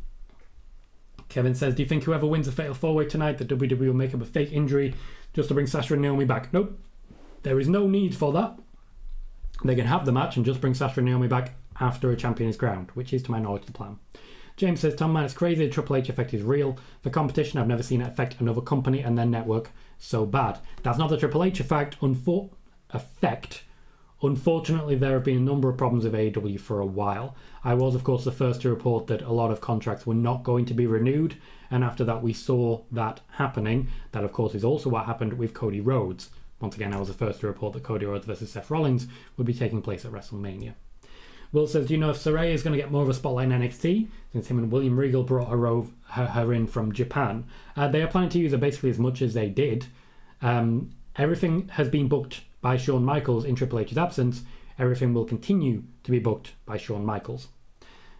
Kevin says, do you think whoever wins the Fatal 4-Way tonight, the WWE will make up a fake injury just to bring Sasha and Naomi back? Nope. There is no need for that. They can have the match and just bring Sasha and Naomi back after a champion is crowned, which is, to my knowledge, the plan. James says, Tom, man, it's crazy the Triple H effect is real. For competition, I've never seen it affect another company and their network so bad. That's not the Triple H effect. Unfortunately, there have been a number of problems with AEW for a while. I was, of course, the first to report that a lot of contracts were not going to be renewed, and after that we saw that happening. That, of course, is also what happened with Cody Rhodes. Once again, I was the first to report that Cody Rhodes versus Seth Rollins would be taking place at WrestleMania. Will says, do you know if Saraya is going to get more of a spotlight in NXT, since him and William Regal brought her in from Japan? They are planning to use her basically as much as they did. Everything has been booked by Shawn Michaels in Triple H's absence. Everything will continue to be booked by Shawn Michaels.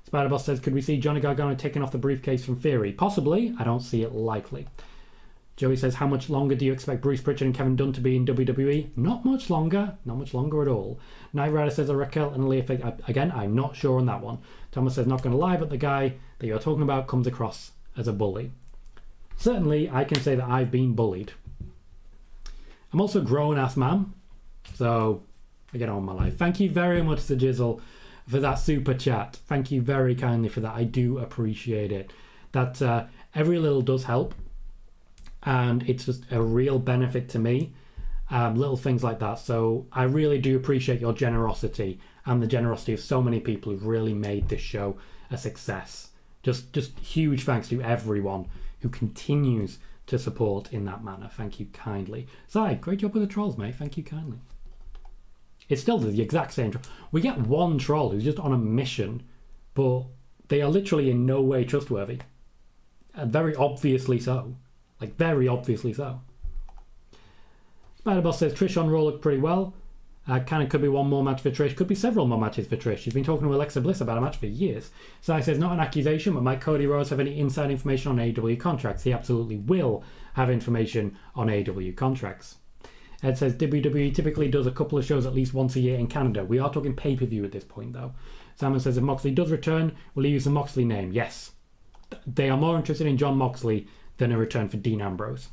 Spider-Boss says, could we see Johnny Gargano taking off the briefcase from Theory? Possibly. I don't see it likely. Joey says, how much longer do you expect Bruce Pritchard and Kevin Dunn to be in WWE? Not much longer. Not much longer at all. Knight Rider says, a Raquel and Leah figure. Again, I'm not sure on that one. Thomas says, not going to lie, but the guy that you're talking about comes across as a bully. Certainly, I can say that I've been bullied. I'm also a grown-ass man, so I get on with my life. Thank you very much to Jizzle for that super chat. Thank you very kindly for that. I do appreciate it. That every little does help. And it's just a real benefit to me, little things like that. So I really do appreciate your generosity and the generosity of so many people who've really made this show a success. Just huge thanks to everyone who continues to support in that manner. Thank you kindly. Sai, great job with the trolls, mate. Thank you kindly. It's still the exact same troll. We get one troll who's just on a mission, but they are literally in no way trustworthy. Very obviously so. Like, very obviously so. Spider-Boss says, Trish on Raw looked pretty well. Could be one more match for Trish. Could be several more matches for Trish. She's been talking to Alexa Bliss about a match for years. Sai says, not an accusation, but might Cody Rhodes have any inside information on AEW contracts? He absolutely will have information on AEW contracts. Ed says, WWE typically does a couple of shows at least once a year in Canada. We are talking pay-per-view at this point, though. Simon says, if Moxley does return, will he use the Moxley name? Yes. They are more interested in Jon Moxley than a return for Dean Ambrose.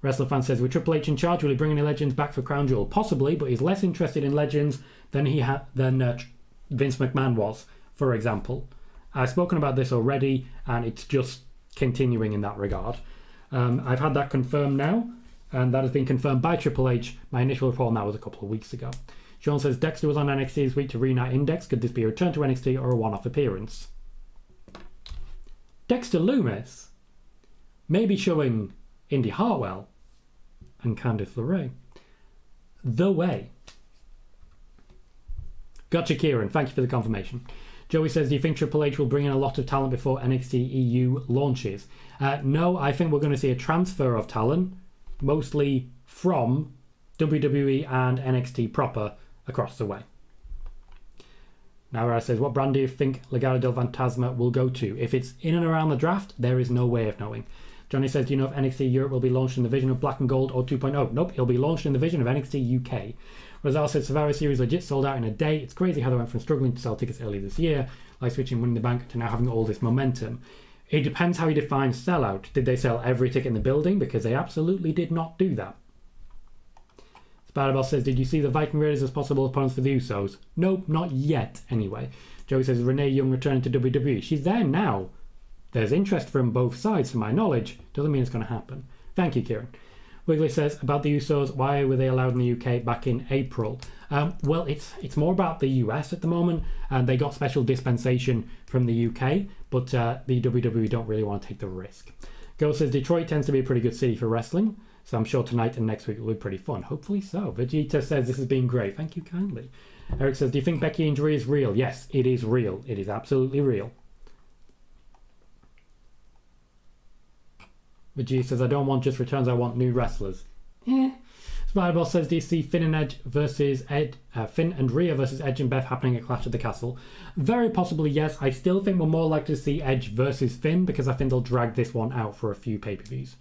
Wrestler Fan says, with Triple H in charge, will he bring any legends back for Crown Jewel? Possibly, but he's less interested in legends than Vince McMahon was, for example. I've spoken about this already, and it's just continuing in that regard. I've had that confirmed now, and that has been confirmed by Triple H. My initial report on that was a couple of weeks ago. Sean says, Dexter was on NXT this week to reunite Index. Could this be a return to NXT or a one-off appearance? Dexter Lumis maybe showing Indy Hartwell and Candice LeRae the way. Gotcha, Kieran. Thank you for the confirmation. Joey says, do you think Triple H will bring in a lot of talent before NXT EU launches? No, I think we're going to see a transfer of talent, mostly from WWE and NXT proper, across the way. Now, says, what brand do you think Legado del Fantasma will go to? If it's in and around the draft, there is no way of knowing. Johnny says, do you know if NXT Europe will be launched in the vision of Black and Gold or 2.0? Nope, it'll be launched in the vision of NXT UK. Rosal says, Survivor Series legit sold out in a day. It's crazy how they went from struggling to sell tickets early this year, like switching Winning the Bank, to now having all this momentum. It depends how you define sellout. Did they sell every ticket in the building? Because they absolutely did not do that. Spider-Boss says, did you see the Viking Raiders as possible opponents for the Usos? Nope, not yet, anyway. Joey says, Renee Young returning to WWE. She's there now. There's interest from both sides, to my knowledge. Doesn't mean it's going to happen. Thank you, Kieran. Wiggly says, about the Usos, why were they allowed in the UK back in April? Well, it's more about the US at the moment, and they got special dispensation from the UK, but the WWE don't really want to take the risk. Go says, Detroit tends to be a pretty good city for wrestling, so I'm sure tonight and next week will be pretty fun. Hopefully so. Vegeta says, this has been great. Thank you kindly. Eric says, do you think Becky injury is real? Yes, it is real. It is absolutely real. Vegeta says, I don't want just returns, I want new wrestlers. Spider-Boss says, do you see Finn and Rhea versus Edge and Beth happening at Clash of the Castle? Very possibly, yes. I still think we're more likely to see Edge versus Finn, because I think they'll drag this one out for a few pay-per-views.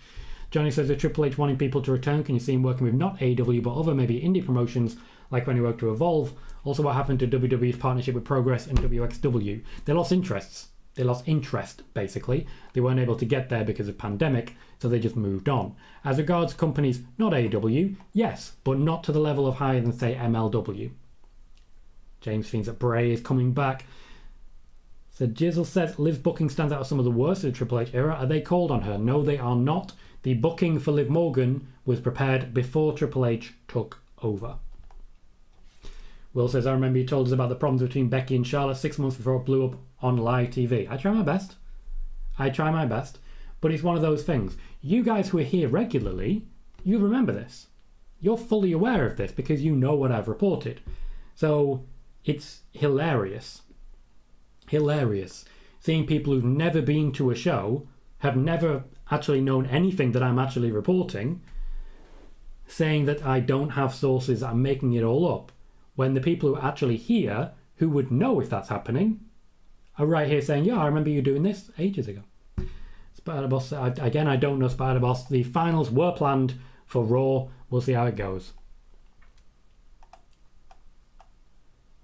Johnny says, with Triple H wanting people to return, can you see him working with not AEW but other maybe indie promotions, like when he worked to Evolve? Also, what happened to WWE's partnership with Progress and WXW? They lost interests. They lost interest, basically. They weren't able to get there because of pandemic, so they just moved on. As regards companies not AEW, yes, but not to the level of higher than, say, MLW. James thinks that Bray is coming back. So Jizzle says, Liv's booking stands out as some of the worst of the Triple H era. Are they called on her? No, they are not. The booking for Liv Morgan was prepared before Triple H took over. Will says, I remember you told us about the problems between Becky and Charlotte 6 months before it blew up on live TV. I try my best. But it's one of those things. You guys who are here regularly, you remember this. You're fully aware of this because you know what I've reported. So it's hilarious. Hilarious. Seeing people who've never been to a show, have never actually known anything that I'm actually reporting, saying that I don't have sources, I'm making it all up, when the people who are actually here, who would know if that's happening, are right here saying, yeah, I remember you doing this ages ago. Spider-Boss, again, I don't know Spider-Boss. The finals were planned for Raw. We'll see how it goes.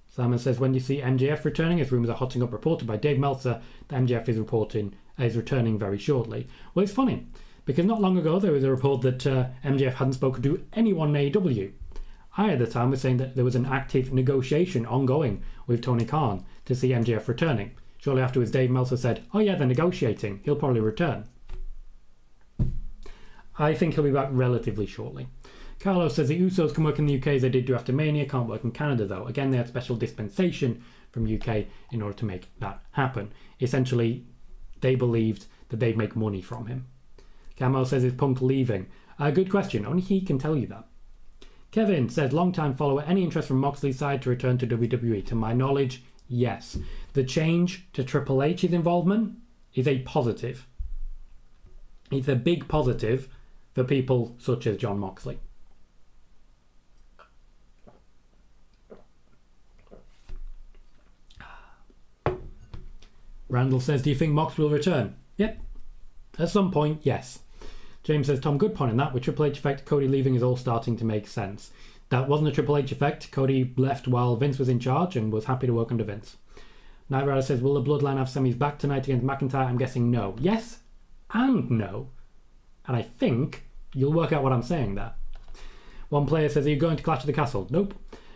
Simon says, when do you see MJF returning? As rumours are hotting up, reported by Dave Meltzer that MJF is returning very shortly. Well, it's funny, because not long ago there was a report that MJF hadn't spoken to anyone in AEW. I, at the time, was saying that there was an active negotiation ongoing with Tony Khan to see MJF returning. Shortly afterwards, Dave Meltzer said, oh yeah, they're negotiating. He'll probably return. I think he'll be back relatively shortly. Carlos says the Usos can work in the UK as they did do after Mania, can't work in Canada though. Again, they had special dispensation from UK in order to make that happen. Essentially, they believed that they'd make money from him. Camo says, is Punk leaving? Good question. Only he can tell you that. Kevin says, long-time follower, any interest from Moxley's side to return to WWE? To my knowledge, yes. The change to Triple H's involvement is a positive. It's a big positive for people such as Jon Moxley. Randall says, do you think Mox will return? Yep. At some point, yes. James says, Tom, good point on that. With Triple H effect, Cody leaving is all starting to make sense. That wasn't a Triple H effect. Cody left while Vince was in charge and was happy to work under Vince. Knight Rider says, will the Bloodline have semis back tonight against McIntyre? I'm guessing no. Yes and no. And I think you'll work out what I'm saying there. One player says, are you going to Clash of the Castle? Nope.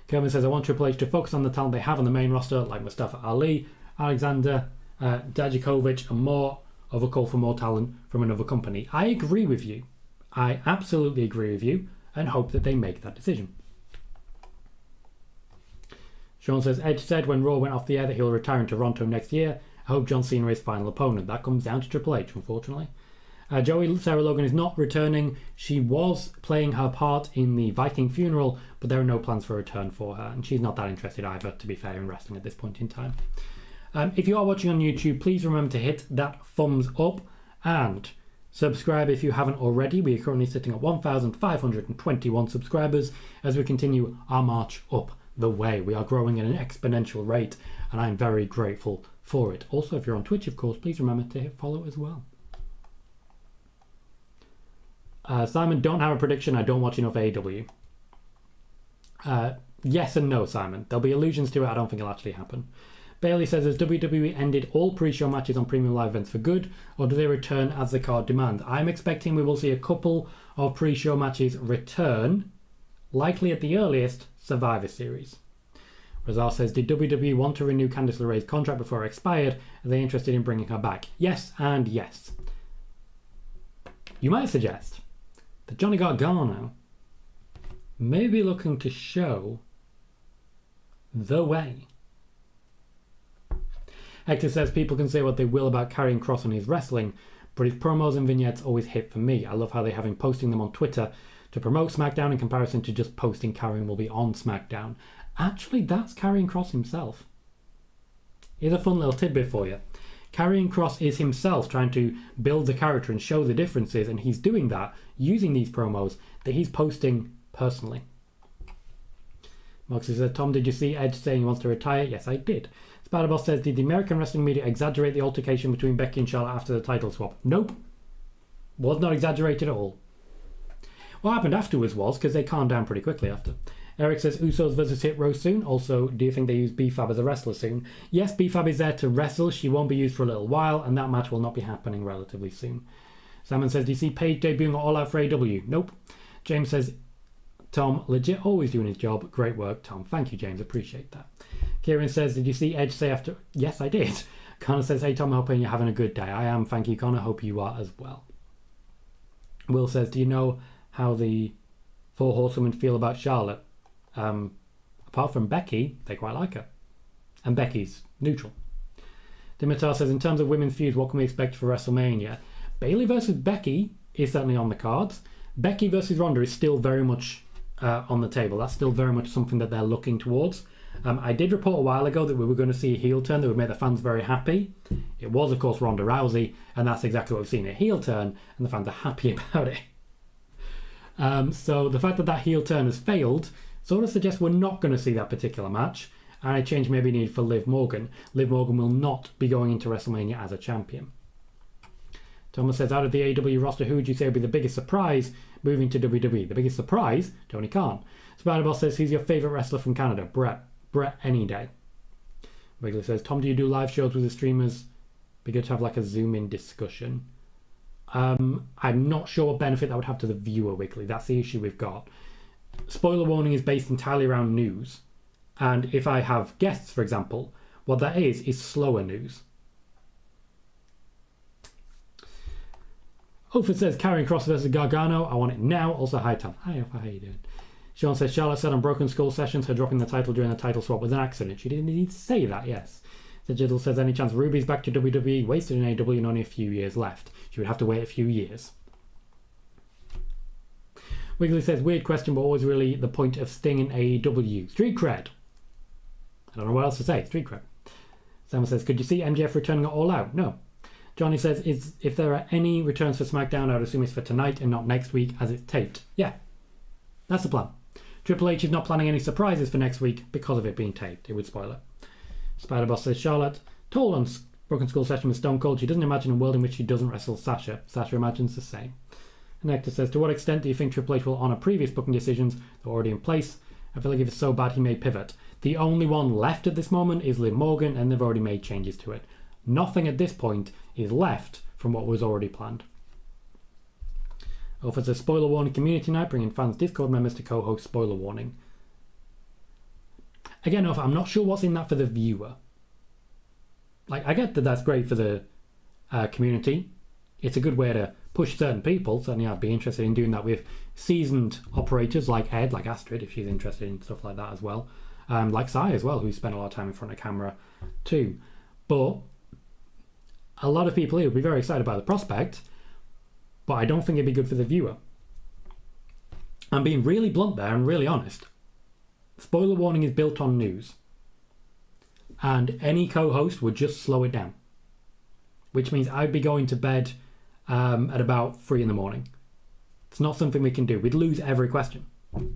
Kerwin says, I want Triple H to focus on the talent they have on the main roster, like Mustafa Ali, Alexander, Dajakovic, and more of a call for more talent from another company. I agree with you. I absolutely agree with you and hope that they make that decision. Sean says, Edge said when Raw went off the air that he'll retire in Toronto next year. I hope John Cena is final opponent. That comes down to Triple H, unfortunately. Joey Sarah Logan is not returning. She was playing her part in the Viking funeral, but there are no plans for a return for her, and she's not that interested either, to be fair, in wrestling at this point in time. If you are watching on YouTube, please remember to hit that thumbs up and subscribe if you haven't already. We are currently sitting at 1,521 subscribers as we continue our march up the way. We are growing at an exponential rate, and I'm very grateful for it. Also, if you're on Twitch, of course, please remember to hit follow as well. Simon, don't have a prediction. I don't watch enough AEW. Yes and no, Simon. There'll be allusions to it. I don't think it'll actually happen. Bailey says, has WWE ended all pre-show matches on premium live events for good, or do they return as the card demands? I'm expecting we will see a couple of pre-show matches return, likely at the earliest, Survivor Series. Razar says, did WWE want to renew Candice LeRae's contract before it expired? Are they interested in bringing her back? Yes and yes. You might suggest that Johnny Gargano may be looking to show the way. Hector says, people can say what they will about Karrion Kross and his wrestling, but his promos and vignettes always hit for me. I love how they have him posting them on Twitter to promote SmackDown in comparison to just posting Karrion will be on SmackDown. Actually, that's Karrion Kross himself. Here's a fun little tidbit for you. Karrion Kross is himself trying to build the character and show the differences, and he's doing that using these promos that he's posting personally. Moxie says, Tom, did you see Edge saying he wants to retire? Yes, I did. Spider-Boss says, did the American wrestling media exaggerate the altercation between Becky and Charlotte after the title swap? Nope. Was not exaggerated at all. What happened afterwards was, because they calmed down pretty quickly after. Eric says, Usos versus Hit Row soon. Also, do you think they use B-Fab as a wrestler soon? Yes, B-Fab is there to wrestle. She won't be used for a little while, and that match will not be happening relatively soon. Simon says, do you see Paige debuting at All Out for AW? Nope. James says, Tom, legit always doing his job. Great work, Tom. Thank you, James. Appreciate that. Kieran says, did you see Edge say after... Yes, I did. Connor says, hey, Tom, hoping you're having a good day. I am. Thank you, Connor. Hope you are as well. Will says, do you know how the Four Horsewomen feel about Charlotte? Apart from Becky, they quite like her. And Becky's neutral. Dimitar says, in terms of women's feuds, what can we expect for WrestleMania? Bayley versus Becky is certainly on the cards. Becky versus Ronda is still very much on the table. That's still very much something that they're looking towards. I did report a while ago that we were going to see a heel turn that would make the fans very happy. It was, of course, Ronda Rousey, and that's exactly what we've seen, a heel turn, and the fans are happy about it. So the fact that that heel turn has failed sort of suggests we're not going to see that particular match, and a change may be needed for Liv Morgan. Liv Morgan will not be going into WrestleMania as a champion. Thomas says, out of the AEW roster, who would you say would be the biggest surprise moving to WWE? The biggest surprise? Tony Khan. Spider-Boss says, who's your favourite wrestler from Canada? Brett any day. Wiggler says, Tom, do you do live shows with the streamers? Be good to have like a Zoom-in discussion. I'm not sure what benefit that would have to the viewer, Wiggly. That's the issue we've got. Spoiler warning is based entirely around news. And if I have guests, for example, what that is slower news. Ophir says, Karrion Kross versus Gargano. I want it now. Also, hi, Tom. Hi, Ophir. How you doing? Sean says, Charlotte said on Broken Skull sessions her dropping the title during the title swap was an accident. She didn't need to say that, yes. Digital says, any chance Ruby's back to WWE? Wasted in AEW and only a few years left. She would have to wait a few years. Wiggly says, weird question, but always really the point of Sting in AEW. Street cred. I don't know what else to say. Street cred. Sam says, could you see MJF returning at All Out? No. Johnny says, if there are any returns for SmackDown, I would assume it's for tonight and not next week as it's taped. Yeah, that's the plan. Triple H is not planning any surprises for next week because of it being taped. It would spoil it. Spider-Boss says, Charlotte told on Broken Skull session with Stone Cold she doesn't imagine a world in which she doesn't wrestle Sasha. Sasha imagines the same. And Hector says, to what extent do you think Triple H will honour previous booking decisions that are already in place? I feel like if it's so bad he may pivot. The only one left at this moment is Liv Morgan, and they've already made changes to it. Nothing at this point is left from what was already planned. Offers a spoiler warning community night, bringing fans Discord members to co-host spoiler warning. Again, I'm not sure what's in that for the viewer. Like, I get that that's great for the community. It's a good way to push certain people. Certainly I'd be interested in doing that with seasoned operators like Ed, like Astrid, if she's interested in stuff like that as well. Like Sai as well, who spent a lot of time in front of camera too. But a lot of people here would be very excited by the prospect, but I don't think it'd be good for the viewer. I'm being really blunt there and really honest. Spoiler warning is built on news. And any co-host would just slow it down. Which means I'd be going to bed at about 3 a.m. It's not something we can do. We'd lose every question.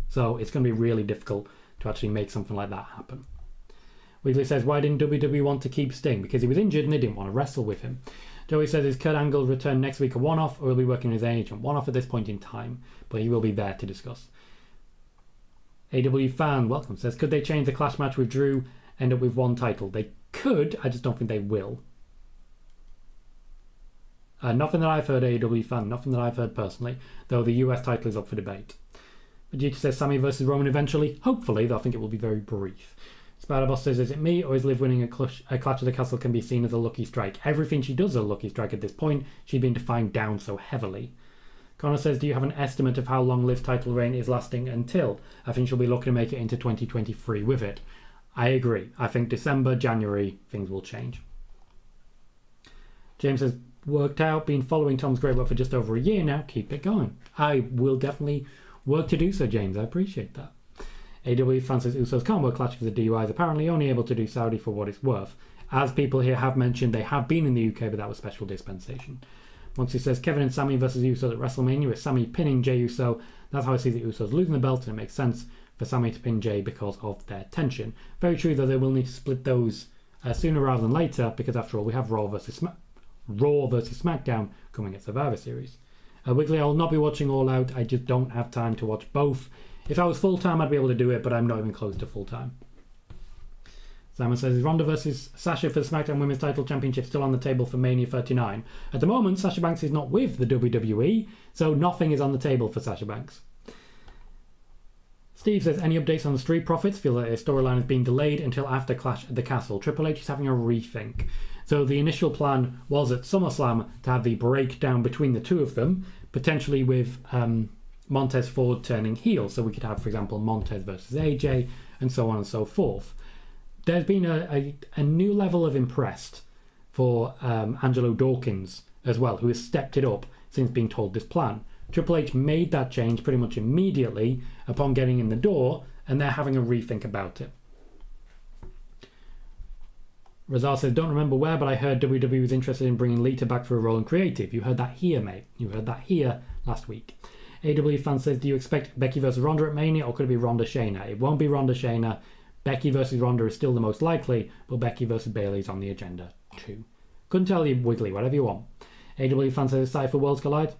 So it's going to be really difficult to actually make something like that happen. Weasley says, why didn't WWE want to keep Sting? Because he was injured and they didn't want to wrestle with him. Joey says, is Kurt Angle's return next week a one-off, or will he be working as an agent? One-off at this point in time, but he will be there to discuss. AW Fan, welcome, says, could they change the Clash match with Drew, end up with one title? They could, I just don't think they will. Nothing that I've heard, AW Fan, nothing that I've heard personally, though the US title is up for debate. Vegeta says Sami versus Roman eventually, hopefully, though I think it will be very brief. Spider-Boss says, is it me, or is Liv winning a Clash of the Castle can be seen as a lucky strike? Everything she does is a lucky strike at this point. She's been defined down so heavily. Connor says, do you have an estimate of how long Liv's title reign is lasting until? I think she'll be looking to make it into 2023 with it. I agree. I think December, January, things will change. James says, worked out, been following Tom's great work for just over a year now. Keep it going. I will definitely work to do so, James. I appreciate that. AW fan says Usos can't work Clash because the DUI is apparently only able to do Saudi for what it's worth. As people here have mentioned, they have been in the UK, but that was special dispensation. Monty says Kevin and Sami versus Usos at WrestleMania with Sami pinning Jey Uso. That's how I see the Usos losing the belt, and it makes sense for Sami to pin Jey because of their tension. Very true, though, they will need to split those sooner rather than later, because after all, we have Raw versus SmackDown coming at Survivor Series. Wiggly, I will not be watching All Out. I just don't have time to watch both. If I was full-time, I'd be able to do it, but I'm not even close to full-time. Simon says, is Ronda versus Sasha for the SmackDown Women's Title Championship still on the table for Mania 39? At the moment, Sasha Banks is not with the WWE, so nothing is on the table for Sasha Banks. Steve says, any updates on the Street Profits? Feel that their storyline is being delayed until after Clash at the Castle. Triple H is having a rethink. So the initial plan was at SummerSlam to have the breakdown between the two of them, potentially with Montez Ford turning heel. So we could have, for example, Montez versus AJ, and so on and so forth. There's been a new level of impressed for Angelo Dawkins as well, who has stepped it up since being told this plan. Triple H made that change pretty much immediately upon getting in the door, and they're having a rethink about it. Razar says, don't remember where, but I heard WWE was interested in bringing Lita back for a role in creative. You heard that here, mate. You heard that here last week. AW fan says, do you expect Becky versus Ronda at Mania, or could it be Ronda Shayna? It won't be Ronda Shayna. Becky versus Ronda is still the most likely, but Becky versus Bayley is on the agenda too. Couldn't tell you, Wiggly, whatever you want. AW fan says, excited for Worlds Collide?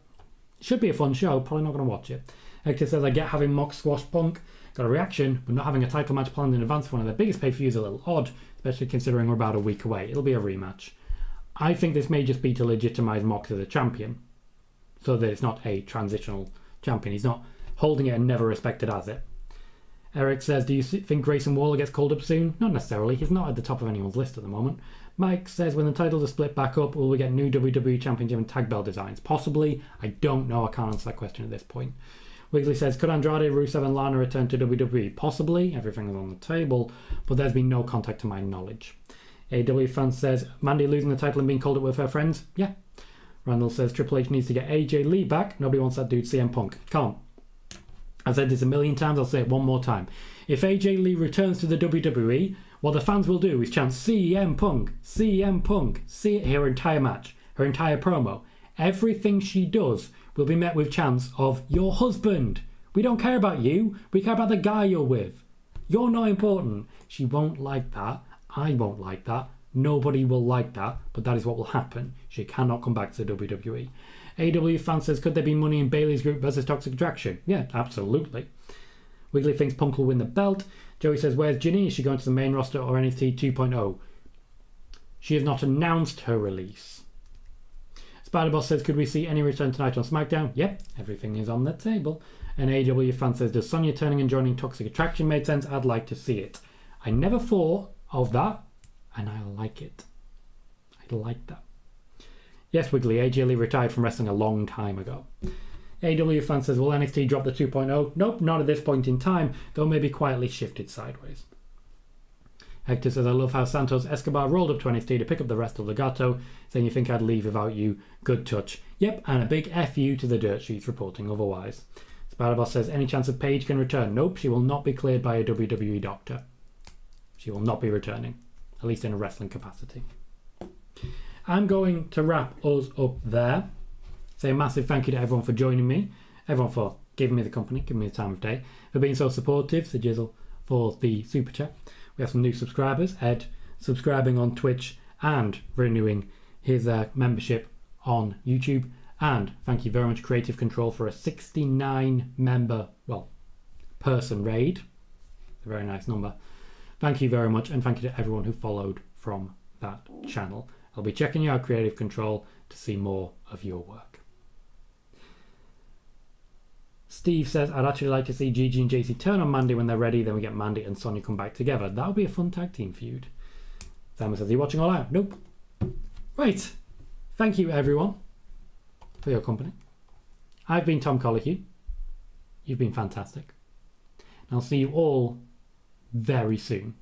Should be a fun show, probably not going to watch it. Hector says, I get having Mox squash Punk. Got a reaction, but not having a title match planned in advance for one of their biggest pay-per-views is a little odd, especially considering we're about a week away. It'll be a rematch. I think this may just be to legitimise Mox as a champion, so that it's not a transitional champion. He's not holding it and never respected as it. Eric says, do you think Grayson Waller gets called up soon? Not necessarily. He's not at the top of anyone's list at the moment. Mike says, when the titles are split back up, will we get new WWE Championship and tag belt designs? Possibly. I don't know. I can't answer that question at this point. Wiggly says, could Andrade, Rusev and Lana return to WWE? Possibly. Everything is on the table, but there's been no contact to my knowledge. AW fan says, Mandy losing the title and being called up with her friends? Yeah. Randall says, Triple H needs to get AJ Lee back. Nobody wants that dude CM Punk. Can't. I've said this a million times, I'll say it one more time. If AJ Lee returns to the WWE, what the fans will do is chant CM Punk, CM Punk, her entire match, her entire promo. Everything she does will be met with chants of, your husband. We don't care about you. We care about the guy you're with. You're not important. She won't like that. I won't like that. Nobody will like that, but that is what will happen. She cannot come back to the WWE. AW fan says, could there be money in Bayley's group versus Toxic Attraction? Yeah, absolutely. Wiggly thinks Punk will win the belt. Joey says, where's Ginny? Is she going to the main roster or NXT 2.0? She has not announced her release. Spider-Boss says, could we see any return tonight on SmackDown? Yep, everything is on the table. And AW fan says, does Sonya turning and joining Toxic Attraction make sense? I'd like to see it. I never thought of that, and I like it. I like that. Yes, Wiggly, AJ Lee retired from wrestling a long time ago. AW fan says, will NXT drop the 2.0? Nope, not at this point in time, though maybe quietly shifted sideways. Hector says, I love how Santos Escobar rolled up to NXT to pick up the rest of Legato, saying you think I'd leave without you. Good touch. Yep, and a big F you to the dirt sheets reporting otherwise. Spider-Boss says, any chance of Paige can return? Nope, she will not be cleared by a WWE doctor. She will not be returning, at least in a wrestling capacity. I'm going to wrap us up there. Say a massive thank you to everyone for joining me, everyone for giving me the company, giving me the time of day, for being so supportive, to Jizzle for the super chat. We have some new subscribers, Ed subscribing on Twitch and renewing his membership on YouTube. And thank you very much, Creative Control, for a 69 member, person raid. It's a very nice number. Thank you very much, and thank you to everyone who followed from that channel. I'll be checking you out, Creative Control, to see more of your work. Steve says, I'd actually like to see Gigi and JC turn on Mandy when they're ready, then we get Mandy and Sonya come back together. That would be a fun tag team feud. Simon says, are you watching All Out? Nope. Right. Thank you, everyone, for your company. I've been Tom Colohue. You've been fantastic. And I'll see you all very soon.